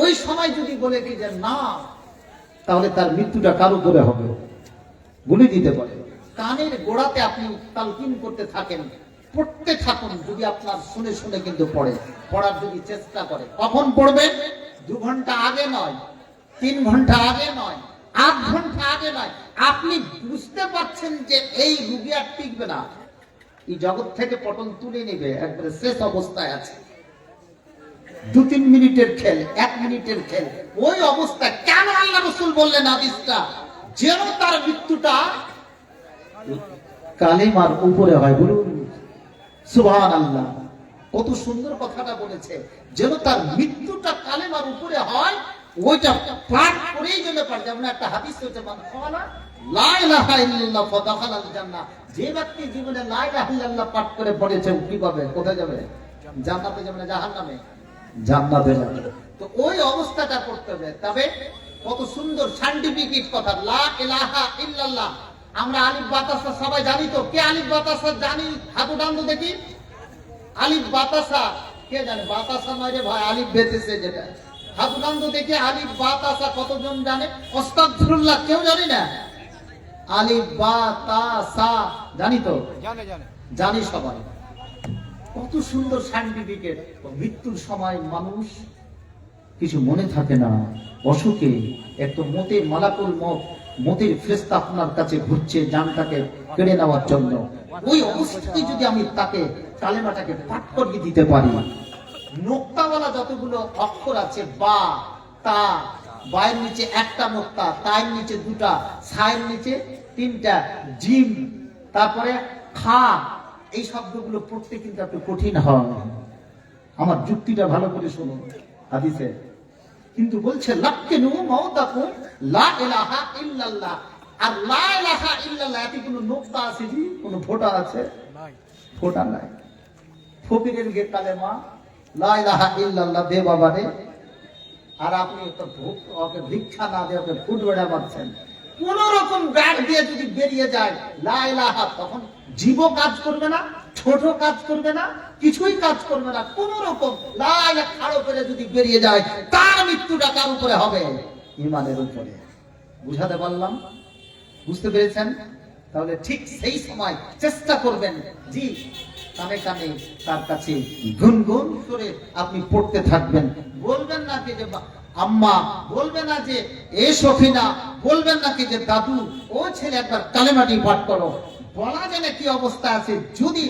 Speaker 1: ওই সময় যদি বলে কি যে না, তাহলে তার মৃত্যুটা কারো করে হবে, বলে দিতে পারে। কানের গোড়াতে আপনি তালকিন করতে থাকেন, পড়তে থাকুন, যদি আপনার শুনে শুনে কিন্তু পড়ার যদি চেষ্টা করে। কখন পড়বেন? 2 ঘন্টা আগে নয়, 3 ঘন্টা আগে নয়, 8 ঘন্টা আগে নয়। আপনি বুঝতে পারছেন যে এই রুগী আর টিকবে না, এই জগৎ থেকে পটল তুলে নেবে, একবারে শেষ অবস্থায় আছে। 2-3 মিনিটের খেল, 1 মিনিটের খেল, ওই অবস্থায় কেন আল্লাহ রাসূল বললেন হাদিসটা, যেন তার মৃত্যুটা কালেমার উপরে হয়। বলুন সুবহানাল্লাহ, কত সুন্দর কথাটা বলেছে, যেন তার মৃত্যুটা কালেমার উপরে হয়, ওইটা পাঠ করেই যেন পারে। যেমন একটা হাদিস হচ্ছে, মান ক্বালা লা ইলাহা ইল্লাল্লাহ ফাদাখালাল জান্নাহ, যে ব্যক্তি জীবনে লা ইলাহা ইল্লাল্লাহ পাঠ করে পড়েছে, কি পাবে? কোথায় যাবে? জান্নাতে যাবে না জাহান্নামে? জান্নাতে যাবে। তো ওই অবস্থাটা করতে হবে। তবে কত সুন্দর সায়েন্টিফিক কথা, লা ইলাহা ইল্লাল্লাহ। আমরা আলিফ বাতাসা সবাই জানি তো, কে আলিফ বাতাসা জানি? হাত উঠান তো দেখি। আলিফ বাতাসা কে জানে? বাতাসা নয় রে ভাই, আলিফ বেতেছে যেটা। হাত উঠান তো দেখি, আলিফ বাতাসা কতজন জানে? আস্তাগফিরুল্লাহ, কেউ জানি না? আলিফ বাতাসা জানি তো? জানি সবাই। কত সুন্দর সার্টিফিকেট। মৃত্যুর সময় মানুষ কিছু মনে থাকে না, অসুখে একটু মতের মালাকুল মত, মতের ফেরেশতা আপনার কাছে ঘুরছে জানটাকে কেড়ে নেওয়ার জন্য। ওই অবস্থায় যদি আমি তাকে কালেমাটাকে পাঠ করিয়ে দিতে পারি, নোক্তাওয়ালা যতগুলো অক্ষর আছে, বা তা, বায়ের নিচে একটা নোক্তা, তায়ের নিচে 2টা, সায়ের নিচে 3টা, জিম, তারপরে খা, এই শব্দগুলো পড়তে কিন্তু একটু কঠিন হয়। আমার যুক্তিটা ভালো করে শুনুন হাদিসে কিন্তু বলছে, লাক্কিনু মাউতাকুম লা ইলাহা ইল্লাল্লাহ। আর লা ইলাহা ইল্লাল্লাহ এতে কোনো নোক্তা আছে কি? কোনো ফোঁটা আছে? ফোঁটা নাই। ফকিরের গে কালেমা লা ইলাহা ইল্লাল্লাহ দে বাবারে, আর আপনি তো ওকে ভিক্ষা না দিয়ে ওকে ফুট বেড়া মারছেন, কোন রকম ব্যাগ দিয়ে যদি বেরিয়ে যায় লা ইলাহা, তখন জীবও কাজ করবে না, ছোট কাজ করবে না, কিছুই কাজ করবে না, কোন রকম লা ইলাহা খাড়ো করে যদি বেরিয়ে যায়, তার মৃত্যুটা কার উপরে হবে? ঈমানের উপরে। বুঝাতে পারলাম? বুঝতে পেরেছেন? তাহলে ঠিক সেই সময় চেষ্টা করবেন, জি, কানে কানে তার কাছে গুনগুন করে আপনি পড়তে থাকবেন। বলবেন না কি যে আম্মা, বলবেন না যে এ সখিনা, বলবেন না কি যে দাদু, ও ছেলে একবার কালেমাটি পাঠ করো। বলা যায় না কি অবস্থা আছে, যদি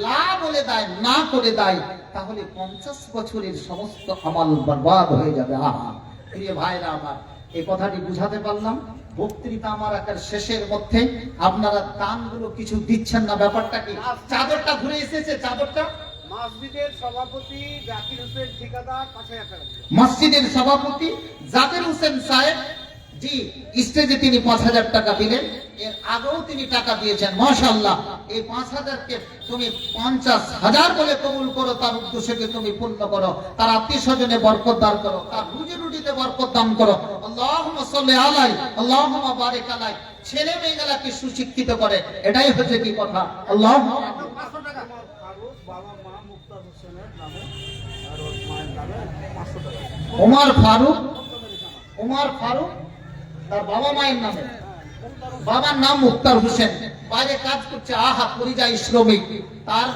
Speaker 1: লা বলে দেয়, না করে দেয়, তাহলে 50 বছরের সমস্ত আমল বরবাদ হয়ে যাবে। আহা প্রিয় ভাইরা আমার, এই কথাটি বুঝাতে পারলাম। বক্তৃতা আমার একের শেষের মধ্যে, আপনারা দানগুলো কিছু দিচ্ছেন না, ব্যাপারটা কি? চাদরটা ঘুরে এসেছে, চাদরটা
Speaker 4: মসজিদের সভাপতি জাকির হোসেন ঠিকাদার 5000 টাকা।
Speaker 1: মসজিদের সভাপতি জাকির হোসেন সাহেব, জি, স্টেজে তিনি 5000 টাকা দিলেন। এর আগেও তিনি টাকা দিয়েছেন, মাশাআল্লাহ। এই 5000 কে তুমি 50,000 বলে কবুল করো, তার উদ্দেশ্যকে তুমি পূর্ণ করো, তার আত্মীয় স্বজনে বরকত দান করো, তার রুজি রুটিতে বরকত দান করো। আল্লাহুম্মা সাল্লি আলাই, আল্লাহুম্মা বারিক আলাই। ছেলে মেয়েগুলাকে সুশিক্ষিত করে, এটাই হচ্ছে কি কথা। আল্লাহুম্মা
Speaker 4: 500 টাকা। ফারুক বাবা মা মুক্তার হোসেনের নামে আর ওর মায়ের নামে 500 টাকা।
Speaker 1: ওমর ফারুক, ওমর ফারুক তার বাবা মায়ের নামে, বাবার নাম মুক্তার হোসেন, বাইরে কাজ করছে, আহা পরিযায়ী শ্রমিক, তার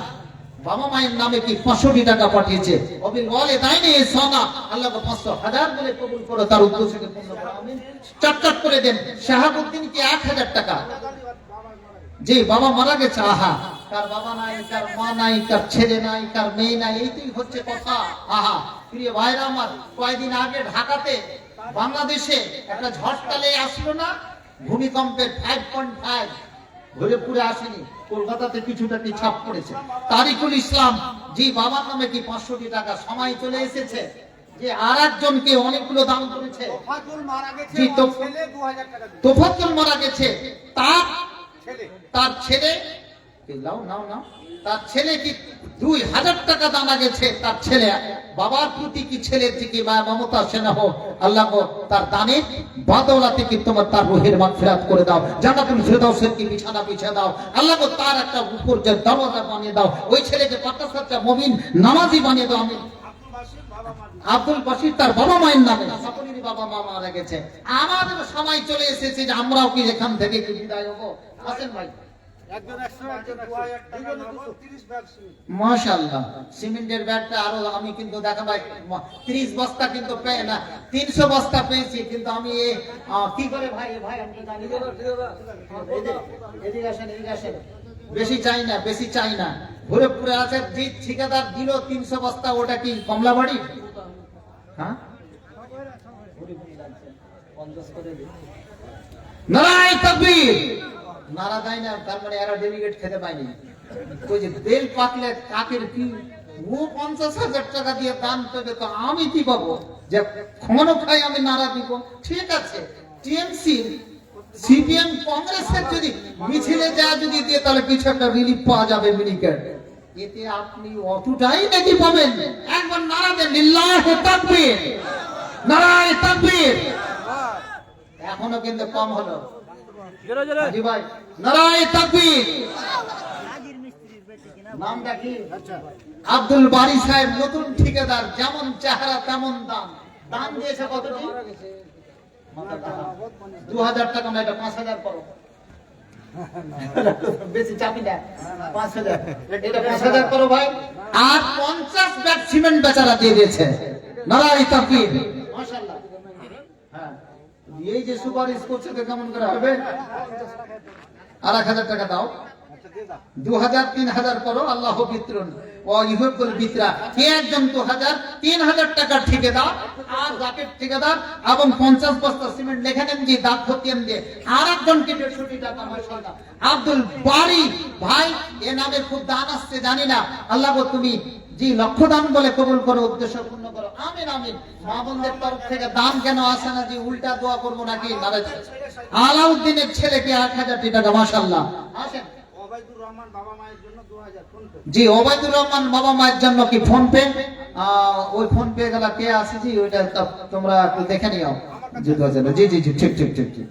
Speaker 1: বাবা মায়ের নামে কি 65 টাকা পাঠিয়েছে। অবিল ওয়ালে দাইনি ইহসানা, আল্লাহকে 500,000 বলে কবুল করো, তার উদ্দেশ্যকে পূর্ণ করো। আমিন। চটচট করে দেন। শাহাবুদ্দিন কি 1000 টাকা, জি, বাবা মারা গেছে, আহা, কার বাবা নাই, কার মা নাই, কার ছেলে নাই, কার মেয়ে নাই, এইটাই হচ্ছে কথা। আহা প্রিয় ভাইরা আমার, কয়েকদিন আগে ঢাকাতে বাংলাদেশে একটা ঝড়টালে আসলো না, ভূমিকম্পের 5.5, ভৈরবপুরে আসেনি, কলকাতাতে কিছুটা কি ছাপ পড়েছে। তারিকুল ইসলাম, জি, বাবার নামে কি 500 টাকা। সময় চলে এসেছে যে আর একজনকে অনেকগুলো দান করেছে,
Speaker 4: তোফাজ্জল মারা গেছে,
Speaker 1: জি,
Speaker 4: ওর ছেলে 2000 টাকা দিয়েছে।
Speaker 1: তোফাজ্জল মারা গেছে,
Speaker 4: ছেলে
Speaker 1: তার ছেলে তার ছেলে কি 2000 টাকা দানা গেছে। তার ছেলে, বাবার প্রতি কি ছেলের দিকে মায়া মমতা সেনা হোক, আল্লাহ তার দানের বাদৌলাতে কি তোমার তার রুহের মাগফিরাত করে দাও, জান্নাতুল ফিরদাউসের কি বিছানা বিছিয়ে দাও, আল্লাহ তার একটা উপর যে দরজা বানিয়ে দাও, ওই ছেলেকে 50 মুমিন নামাজি বানিয়ে দাও। আমি
Speaker 4: আব্দুল বাসির
Speaker 1: আব্দুল বাসির তার বাবা মায়ের নামে, সকলেরই বাবা মা মারা গেছে। আমাদের সময় চলে এসেছে যে আমরাও কি এখান থেকে কি বিদায় হবো? আসেন ভাই।
Speaker 4: একজন 100, একজন 2000 টাকা নেবো, 30 ব্যাগ সিমেন্ট।
Speaker 1: মাশাআল্লাহ, সিমেন্টের ব্যাগটা আরো আমি কিন্তু দেখা ভাই 30 বস্তা কিন্তু পেয়ে না, 300 বস্তা পেয়েছি, কিন্তু আমি কি করে ভাই ভাই আমি তো জানি না। এদিকে আসেন, এদিকে আসেন। বেশি চাই না, বেশি চাই না। ভৈরবপুরে আছে যে ঠিকাদার দিল 300 বস্তা, ওটা কি কমলাবাড়ি? হ্যাঁ, নারায়ে তাকবীর। নারা দেয় না, তার মানে এরা ডেলিগেট খেতে পায়নি। ওই যে বেল পাকলে কাকের কি, ও 50,000 টাকা দিয়ে দান করবে, তো আমি কি পাবো? যে খানো খাই আমি নারা দিব। ঠিক আছে, টিএমসি সিপিএম কংগ্রেসের যদি মিছিলে যায় যদি দিয়ে, তাহলে কিছু একটা রিলিফ পাওয়া যাবে মিনিকেট। এতে আপনি অতটাই নাকি পাবেন? একবার নারা দেন, লিল্লাহে তাকবীর, নারায়ে তাকবীর। এখনো কিন্তু কম হলো।
Speaker 3: জোরে জোরে
Speaker 1: জি ভাই, নারায়ে তাকবীর। নামটা কি? আব্দুল বারী সাহেব, নতুন ঠিকাদার, যেমন চেহারা তেমন দাম। দাম দিয়েছে কতটি? 2000 টাকা না, এটা 5000 করো। বেশি চাপি না, 5000, এটা 5000 করো ভাই। আর 50 ব্যাগ সিমেন্ট বেচারা দিয়ে দিয়েছে। নারায়ে তাকবীর, মাশাআল্লাহ। হ্যাঁ, এই যে সুপারিশ করছে তো কেমন করে হবে? আর 1000 টাকা দাও, 2000 3000 করো। আল্লাহ বিত্রুন ও ইহুবুল বিতরা। কে একজন 2000 3000 টাকা ঠিকাদার আর জাকের ঠিকাদার এবং 50 বস্তা সিমেন্ট লেখা নেন যে দাগ খতিয়ান দিয়ে আর একজনকে 150 টাকা। মাশাআল্লাহ, আব্দুল বারী ভাই, এ নামে খুব দান আসছে জানি না। আল্লাহ গো তুমি জি লক্ষ্য দান বলে কবুল করো, উদ্দেশ্য পূর্ণ করো। আমিন আমিন। মা বোনদের তরফ থেকে দান কেন আসে না? যে উল্টা দোয়া করবো নাকি? আলাউদ্দিনের ছেলেকে 1000 টাকা। মাশাআল্লাহ, আসেন।
Speaker 4: ওবায়দুর রহমান বাবা মায়ের জন্য 2000 ফোন পে।
Speaker 1: জি, ওবায়দুর রহমান বাবা মায়ের জন্য কি ফোন পে? ওই ফোন পে গেলা কে আছে জি? ওইটা তোমরা একটু দেখে নিও। জি জি জি জি, ঠিক ঠিক ঠিক ঠিক।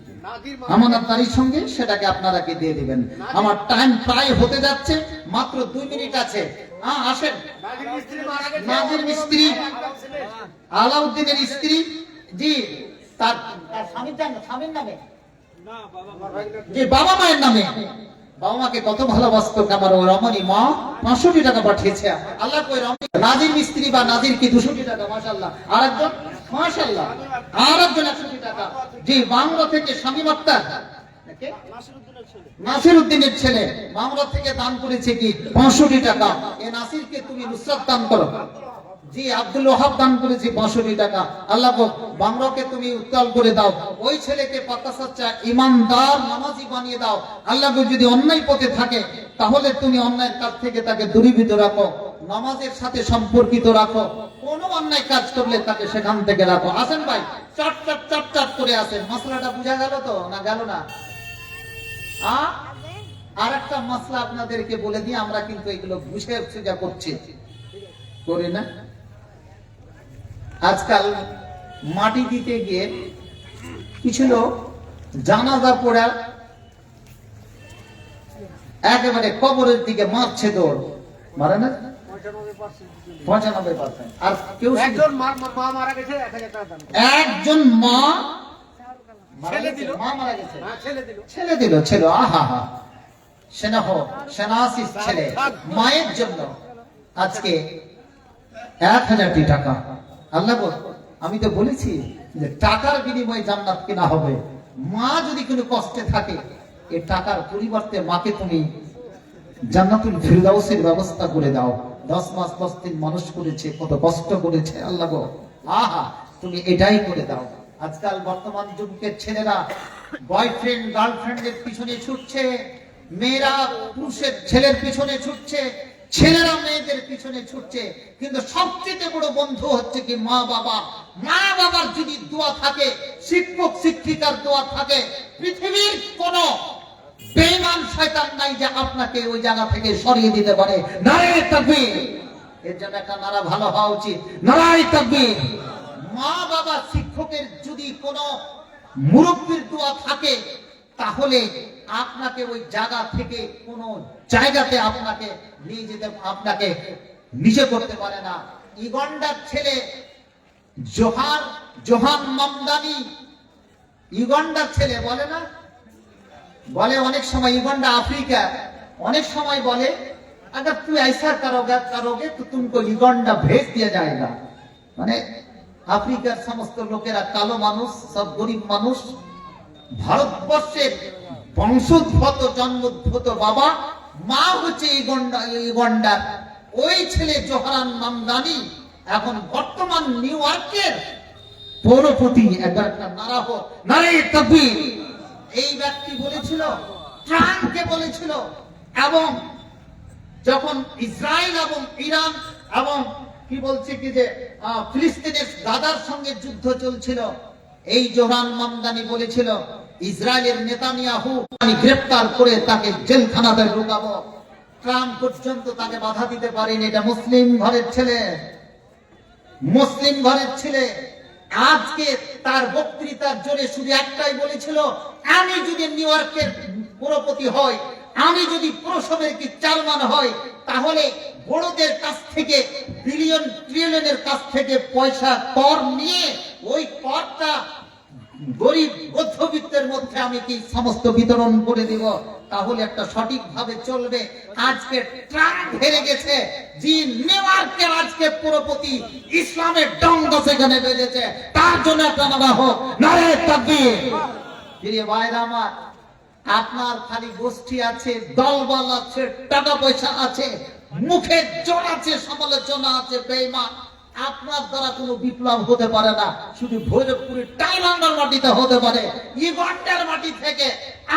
Speaker 1: আমানতদারির সঙ্গে সেটাকে আপনারা কি দিয়ে দিবেন। আমার টাইম প্রায় হতে যাচ্ছে, মাত্র 2 মিনিট আছে। আসেন। নাজির মিস্ত্রি, আলাউদ্দিনের স্ত্রী, জি তার স্বামীর নামে,
Speaker 4: না বাবা মা,
Speaker 1: জি বাবা মায়ের নামে। বাবা মাকে কত ভালোবাসতো আমার ওই রমণী মা। 65 টাকা পাঠিয়েছে। আল্লাহ কই নাজির মিস্ত্রি বা নাজির কি 200 টাকা। মাশাআল্লাহ, আরেকজন মাশাআল্লাহ, আরেকজন 100 টাকা। জি, বাংলা থেকে শামীম আক্তার,
Speaker 4: নাসিরউদ্দিনের ছেলে।
Speaker 1: নাসিরউদ্দিনের ছেলে বাংলা থেকে দান করেছে কি 65 টাকা। এ নাসিরকে তুমি নুসরাত দান করো। জি, আব্দুল ওয়াহাব দান করেছে 65 টাকা। আল্লাহ গো, বাংলাকে তুমি উত্তাল করে দাও। ওই ছেলেকে পাকা সাচ্চা ইমানদার নামাজি বানিয়ে দাও। আল্লাহ গো, যদি অন্যায় পথে থাকে তাহলে তুমি অন্যায়ের কাজ থেকে তাকে দূরীভূত রাখো, নামাজের সাথে সম্পর্কিত রাখো। কোন অন্যায় কাজ করলে তাকে সেখান থেকে রাখো। আসেন ভাই, চট চট চট চট করে আসেন। মশলাটা বুঝা গেল তো না গেল না? আর একটা মশলা আপনাদেরকে বলে দিয়ে আমরা কিন্তু এগুলো বুঝে সোজা করছি, করি না? আজকাল মাটি দিতে গিয়ে কিছু লোক জানাজা পড়া একেবারে কবরের দিকে মারছে দৌড়, মারে না 95%। আর কেউ
Speaker 4: একজন মা মারা গেছে, 1000 টাকা দান।
Speaker 1: একজন মা
Speaker 4: ছেলে দিল।
Speaker 1: মা মারা গেছে,
Speaker 4: হ্যাঁ, ছেলে দিল।
Speaker 1: ছেলে দিল, ছেলে আহা হা সেনা হোক সেনাসিস ছেলে মায়ের জন্য আজকে 1000 টাকা। আল্লাহ গো, আমি তো বলেছি যে টাকার বিনিময়ে জান্নাত কেনা হবে। মা যদি কোনো কষ্টে থাকে, এই টাকার পরিবর্তে মাকে তুমি জান্নাতুল ফিরদাউসের ব্যবস্থা করে দাও। 10 মাস 10 দিন মানুষ করেছে, কত কষ্ট করেছে। আল্লাহ গো, আহা তুমি এটাই করে দাও। আজকাল বর্তমান যুগের ছেলেরা বয়ফ্রেন্ড গার্লফ্রেন্ডের পিছনে ছুটছে, মেয়েরা পুরুষের ছেলের পিছনে ছুটছে, ছেলেরা মেয়েদের পিছনে ছুটছে। কিন্তু সবচেয়ে বড় বন্ধু হচ্ছে কি মা বাবা। মা বাবার যদি দোয়া থাকে, শিক্ষক শিক্ষিকার দোয়া থাকে, পৃথিবীর কোন বেঈমান শয়তান নাই যে আপনাকে ওই জায়গা থেকে সরিয়ে দিতে পারে। নারায়ে তাকবীর। এর জন্য একটা নারা ভালো হওয়া উচিত, নারায়ে তাকবীর। মা বাবা শিক্ষকের যদি কোন মুরব্বির দোয়া থাকে, তাহলে আপনাকে ওই জায়গা থেকে কোন জায়গাতে আপনাকে নিয়ে যেতে, আপনাকে নিচে করতে পারে না। ইগন্ডার ছেলে জোহান মামদানি, ইগন্ডার ছেলে বলে না, বলে অনেক সময় ইগন্ডা আফ্রিকা, অনেক সময় বলে अगर तू ऐसा करोगे तो तुमको ইগন্ডা भेज दिया जाएगा। মানে আফ্রিকার সমস্ত লোকেরা কালো মানুষ, সব গরিব মানুষ, ভারতবর্ষের বংশোদ্ভূত জন্মোদ্ভূত বাবা, মা হচ্ছে ইগন্ডার ওই ছেলে জোহরান মামদানি এখন বর্তমান নিউ ইয়র্কের পৌরপতি। একবার একটা নারা হোক, নারে তাকবীর। এই ব্যক্তি বলেছিল, ট্রাম্পকে বলেছিল, এবং যখন ইসরায়েল এবং ইরান এবং কি বলছে কি যে ফিলিস্তিনের গাজার সঙ্গে যুদ্ধ চলছিল, এই জোহরান মামদানি বলেছিল ইসরায়েলের নেতানিয়াহু আমি গ্রেফতার করে তাকে জেলখানাতে ঢুকাবো। ট্রাম্প পর্যন্ত তাকে বাধা দিতে পারেনি। এটা মুসলিম ঘরের ছেলে, মুসলিম ঘরের ছেলে। আজকে তার বক্তৃতার জোরে শুধু একটাই বলেছিল, আমি যদি নিউ ইয়র্কের পৌরপতি হই, আমি যদি পুরসভার কি চেয়ারম্যান হই, তাহলে বড়দের কাছ থেকে বিলিয়ন ট্রিলিয়নের কাছ থেকে পয়সা কর নিয়ে ওই করটা গরিব মধ্যবিত্তের মধ্যে আমি কি সমস্ত বিতরণ করে দিব, তাহলে একটা সঠিকভাবে চলবে। আজকে ট্রাম্প হেরে গেছে, যে নিউ ইয়র্কের আজকে পুরপতি ইসলামের ডঙ্গ সেখানে বেজেছে, তার জন্য একটা নারা হোক, নারে তাকবীর। প্রিয় ভাইরা আমার, আপনার খালি গোষ্ঠী আছে, দলবল আছে, টাকা পয়সা আছে, মুখের জোর আছে, সমালোচনা আছে, বেঈমান। আপনার দ্বারা কোনো বিপ্লব হতে পারে না। শুধু ভৈরবপুরের টাইলান্ডার মাটিতে হতে পারে, ইগন্ডার মাটি থেকে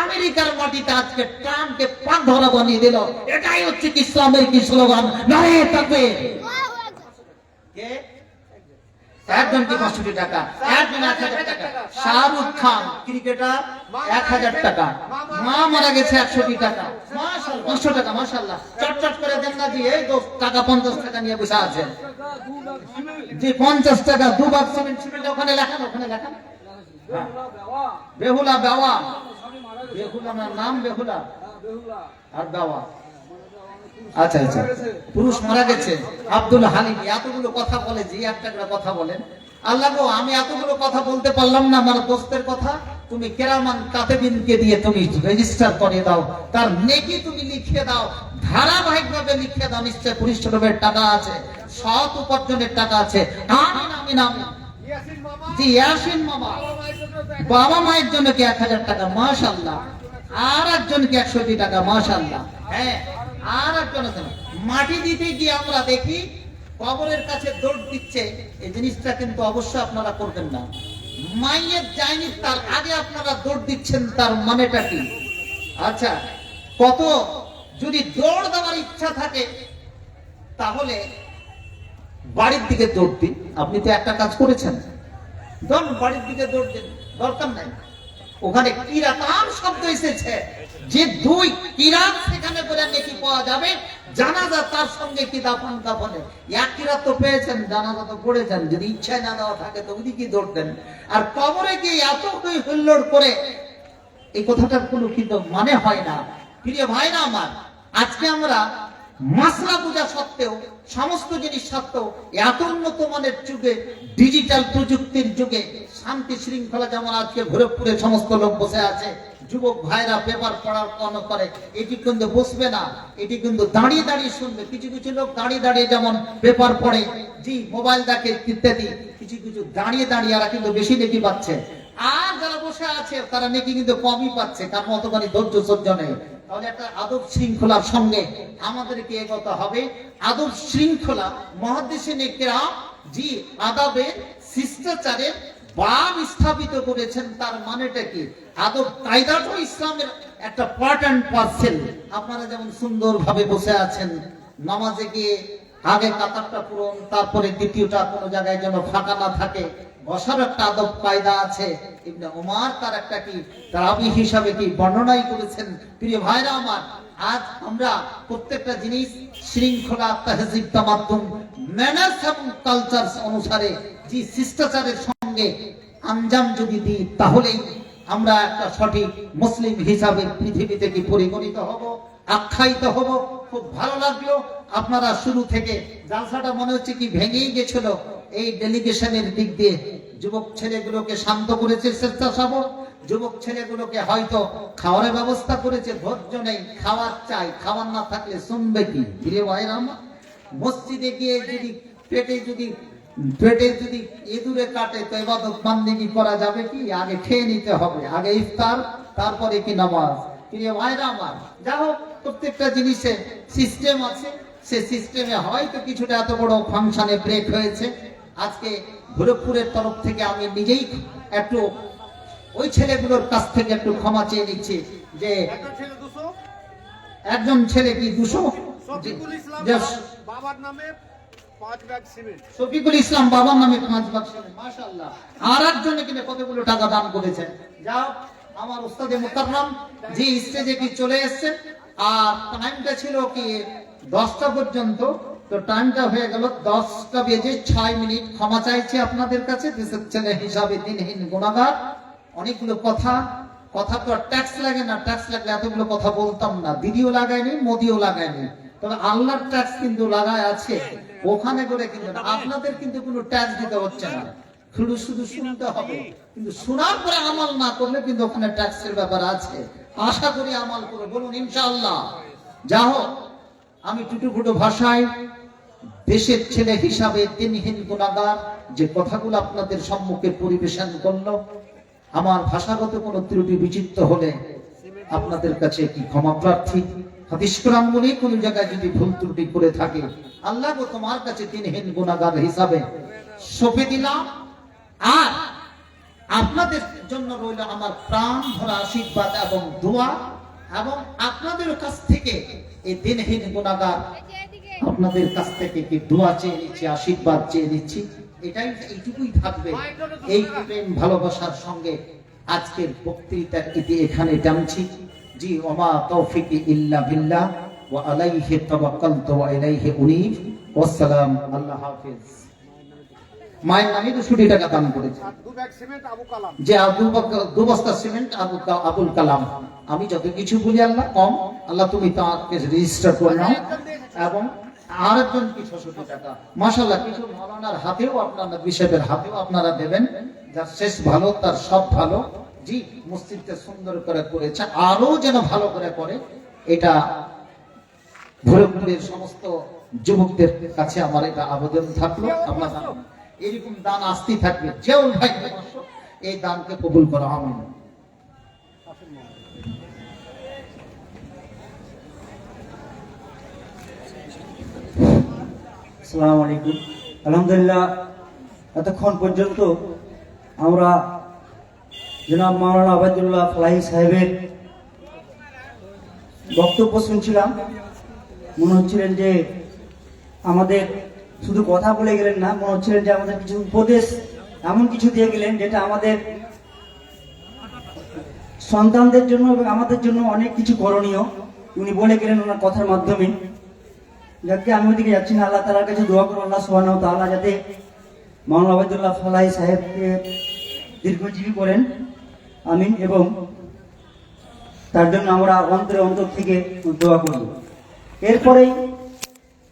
Speaker 1: আমেরিকার মাটিতে আজকে ট্রাম্পকে পাক ধরা বানিয়ে দিল। এটাই হচ্ছে কি ইসলামের কি স্লোগান, নারে তাকবীর। কে একজন কি 500 টাকা, একজন 1000 টাকা। শাহরুখ খান ক্রিকেটার 1000 টাকা, মা মারা গেছে 100 টাকা, মাশাআল্লাহ 500 টাকা, মাশাআল্লাহ। চটচট করে দেন না, দিয়ে এই টাকা 50 টাকা নিয়ে বসে আছে, যে 50 টাকা 2 বাক্স সিমেন্ট ওখানে লেখান, ওখানে লেখান বেহুলা বেওয়া, বেহুলা নাম বেহুলা আর বেওয়া। আচ্ছা আচ্ছা, পুরুষ মারা গেছে আব্দুল হালিম। এতগুলো কথা বলে, যে একটা করে কথা বলেন। আল্লাহ গো, আমি এতগুলো কথা বলতে পারলাম না, আমার দোস্তের কথা তুমি কেরামান কাতেবিনকে দিয়ে তুমি রেজিস্টার করে দাও, তার নেকি তুমি লিখে দাও, ধারাবাহিক ভাবে লিখে দাও। নিশ্চয় পরিশ্রমের টাকা আছে, সৎ উপার্জনের টাকা আছে। আমিন আমিন আমিন। জি ইয়াসিন মামা, বাবা মায়ের জন্য কি 1000 টাকা, মাশাআল্লাহ। আর একজনকে 100 টাকা, মাশাআল্লাহ। হ্যাঁ, আর একজন আছেন। মাটি দিতে গিয়ে আমরা দেখি কবরের কাছে দৌড় দিচ্ছে, এই জিনিসটা কিন্তু অবশ্যই আপনারা করবেন না। মাইয়ের যায়নি, তার আগে আপনারা দৌড় দিচ্ছেন, তার মানেটা কি? আচ্ছা, কত যদি দৌড় দেওয়ার ইচ্ছা থাকে তাহলে বাড়ির দিকে দৌড় দিন। আপনি তো একটা কাজ করেছেন, ধরুন বাড়ির দিকে দৌড় দিন, দরকার নাই। ওখানে কিরাতান শব্দ এসেছে, যে 2 কিরাত সেখানে করে নেকি পাওয়া যাবে। জানাজা তার সঙ্গে কি দাফন কাফনে, 1 কিরাত তো পেয়েছেন, জানাজা তো পড়েছেন। যদি ইচ্ছা না দেওয়া থাকে তো ওদিকে দৌড় দেন। আর কবরে গিয়ে এত হুল্লোড় করে, এই কথাটার কোনো কিন্তু মানে হয় না। প্রিয় ভাইরা আমার, আজকে আমরা মাসলা পূজা সত্ত্বেও, সমস্ত জিনিস সত্ত্বেও, এত উন্নত মানের যুগে, ডিজিটাল প্রযুক্তির যুগে শান্তি শৃঙ্খলা যেমন আজকে ভৈরবপুরে সমস্ত লোক বসে আছে, যুবক ভাইরা পেপার পড়ার মনে করে, এটি কিন্তু বসবে না, এটি কিন্তু দাঁড়িয়ে দাঁড়িয়ে শুনবে। কিছু কিছু লোক দাঁড়িয়ে দাঁড়িয়ে যেমন পেপার পড়ে, জি মোবাইল দেখে ইত্যাদি, কিছু কিছু দাঁড়িয়ে দাঁড়িয়ে এরা কিন্তু বেশি নেকি পাচ্ছে। আর যারা বসে আছে তারা নেকি কিন্তু কমই পাচ্ছে, কারণ অতখানি ধৈর্য সহ্য নেই। তাহলে একটা আদব শৃঙ্খলার সঙ্গে আমাদেরকে এগোতে হবে। আদব শৃঙ্খলা মুহাদ্দিসিনে কেরাম জি আদবের শিষ্টাচারের বাব স্থাপিত করেছেন। তার মানেটা কি? আদব কায়দাটাও ইসলামের একটা পার্ট এন্ড পার্সেল। আপনারা যেমন সুন্দরভাবে বসে আছেন, নামাজে গিয়ে আগে কাতারটা পূরণ, তারপরে দ্বিতীয়টা কোনো জায়গায় যেন ফাঁকা না থাকে, বসার একটা আদব কায়দা আছে। ইবনে উমার তার একটা কি তারাবি হিসাবে কি বর্ণনাই করেছেন। প্রিয় ভাইরা আমার, আজ আমরা প্রত্যেকটা জিনিস শৃঙ্খলা, তাহজিব, তামাদ্দুন, ম্যানার্স এবং কালচার অনুসারে যে শিষ্টাচারের সঙ্গে আঞ্জাম যদি দিই, তাহলেই আমরা একটা সঠিক মুসলিম হিসাবে পৃথিবীতে কি পরিগণিত হব, আখ্যায়িত হব। খুব ভালো লাগলো। আপনারা শুরু থেকে জালসাটা মনে হচ্ছে কি ভেঙেই গেছিল। এই ডেলিগেশনের দিক দিয়ে যুবক ছেলেগুলোকে শান্ত করেছে স্বেচ্ছাসেবক, যুবক ছেলেগুলোকে হয়তো খাওয়ার ব্যবস্থা করেছে। ধৈর্য নেই, খাওয়ার চাই, খাওয়ার না থাকলে শুনবে কি? প্রিয় ভাইরা আমার, মসজিদে গিয়ে যদি পেটে যদি ইঁদুরে কাটে তো ইবাদত বান্দেগি করা যাবে কি? আগে খেয়ে নিতে হবে, আগে ইফতার, তারপরে কি নামাজ। প্রিয় ভাইরা আমার, যা হোক, প্রত্যেকটা জিনিসে সিস্টেম আছে। সে সিস্টেমে হয়তো কিছুটা এত বড় ফাংশনে ব্রেক হয়েছে। আজকে ভৈরবপুরের তরফ থেকে আমি নিজেই একটু ওই ছেলেগুলোর কাছ থেকে একটু ক্ষমা চেয়ে নিচ্ছি যে
Speaker 4: একটা ছেলে 200,
Speaker 1: একজন ছেলে কি 200,
Speaker 4: শফিকুল ইসলাম বাবার নামে 5 ব্যাগ সিমেন্ট।
Speaker 1: শফিকুল ইসলাম বাবার নামে 5 বাক্স, মাশাআল্লাহ। আর একজনে কিনে কতগুলো টাকা দান করেছেন। যাও, আমার উস্তাদে মুকাররম যে স্টেজে কি চলে এসেছেন। আর টাইমটা ছিল কি 10টা পর্যন্ত, তো টাইমটা হয়ে গেল 10টা বেজে 6 মিনিট। ক্ষমা চাইছি আপনাদের কাছে, দেশের ছেলে হিসাবে দিনহীন গুনাহগার। অনেকগুলো কথা তো ট্যাক্স লাগে না, ট্যাক্স লাগলে এতগুলো কথা বলতাম না। দিদিও লাগায়নি, মোদিও লাগায়নি, তবে আল্লাহর ট্যাক্স কিন্তু লাগায় আছে ওখানে করে। কিন্তু আপনাদের কিন্তু কোনো ট্যাক্স দিতে হচ্ছে না, শুধু শুনতে হবে। কিন্তু শোনার পরে আমল না করলে কিন্তু ওখানে ট্যাক্সের ব্যাপার আছে। আশা করি আমল করে বলুন ইনশাআল্লাহ। যা হোক, আমি টুটুফুটু ভাষায় দেশের ছেলে হিসাবে দিনহীন গুনাহগার যে কথাগুলো আপনাদের সম্মুখে পরিবেশন করলো, আমার ভাষাগত কোনো ত্রুটি বিচিত্র হলে আপনাদের কাছে কি ক্ষমা প্রার্থী। হাদিস কোরআন বলে কোনো জায়গায় যদি ভুল ত্রুটি করে থাকে, আল্লাহ গো তোমার কাছে দিনহীন গুনাহগার হিসাবে সঁপে দিলাম। আর আপনাদের জন্য রইল আমার প্রাণ ভরা আশীর্বাদ এবং দোয়া, এবং আপনাদের কাছ থেকে এই দিনহীন গুনাহগার আপনাদের কাছ থেকে কি দোয়া চেয়ে নিচ্ছি, আশীর্বাদ চেয়ে নিচ্ছি। এইটুকুই থাকবে। এই প্রেম ভালোবাসার সঙ্গে আজকের বক্তৃতার ইতি এখানে টানছি। জি, ওমা তৌফিকি ইল্লা বিল্লাহ ওয়া আলাইহি তাওয়াক্কালতু ওয়া ইলাইহি উনীব। ওয়াসসালাম, আল্লাহ হাফেজ। মায়ের নামে 200 টাকা দান করেছে।
Speaker 4: আর 2 ব্যাগ সিমেন্ট আবু কালাম।
Speaker 1: যে 2 বস্তা সিমেন্ট আবুল কালাম। আমি যত কিছু বলি আল্লাহ কম, আল্লাহ তুমি তাকে রেজিস্টার করে নাও। এবং আরেকজন কি 600 টাকা, মাশাআল্লাহ। কিছু মাওলানার হাতেও, আপনার বিশেপের হাতেও আপনারা দেবেন। যার শেষ ভালো তার সব ভালো। জি, মসজিদটা সুন্দর করে করেছে, আরো যেন ভালো করে করে। এটা ভৈরবপুরের সমস্ত যুবকদের কাছে আমার এটা আবেদন থাকলো। আপনারা এরকম দান আসতেই থাকবে। যেও ভাই এই দানকে কবুল করা। আমিন।
Speaker 2: আসসালামু আলাইকুম। আলহামদুলিল্লাহ, এতক্ষণ পর্যন্ত আমরা জনাব মাওলানা আবাদুল্লাহ ফলাহি সাহেবের বক্তব্য শুনছিলাম। মনে হচ্ছিলেন যে আমাদের শুধু কথা বলে গেলেন না, মনে হচ্ছিলেন যে আমাদের কিছু উপদেশ এমন কিছু দিয়ে গেলেন যেটা আমাদের সন্তানদের জন্য এবং আমাদের জন্য অনেক কিছু করণীয় উনি বলে গেলেন ওনার কথার মাধ্যমে। যাতে আমি ওইদিকে যাচ্ছি না, আল্লাহ তাআলার কাছে দোয়া করব আল্লাহ সুবহানাহু ওয়া তাআলা যাতে মাওলানা আবাদুল্লাহ ফলাহি সাহেবকে দীর্ঘজীবী করেন, আমিন। এবং তার জন্য আমরা অন্তর থেকে দোয়া করব। এরপরেই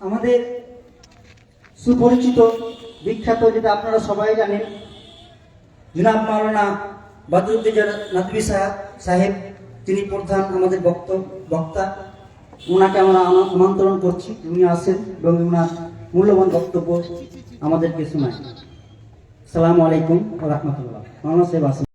Speaker 2: আমাদের সুপরিচিত বিখ্যাত, যেটা আপনারা সবাই জানেন, জনাব মাওলানা বদরুদ্দোজা নদভী সাহেব, তিনি প্রধান আমাদের বক্তা। ওনাকে আমরা আমন্ত্রণ করছি, উনি আসেন এবং ওনার মূল্যবান বক্তব্য আমাদেরকে শোনায়। আসসালামু আলাইকুম ওয়া রাহমাতুল্লাহ। মাওলানা সাহেব আসেন।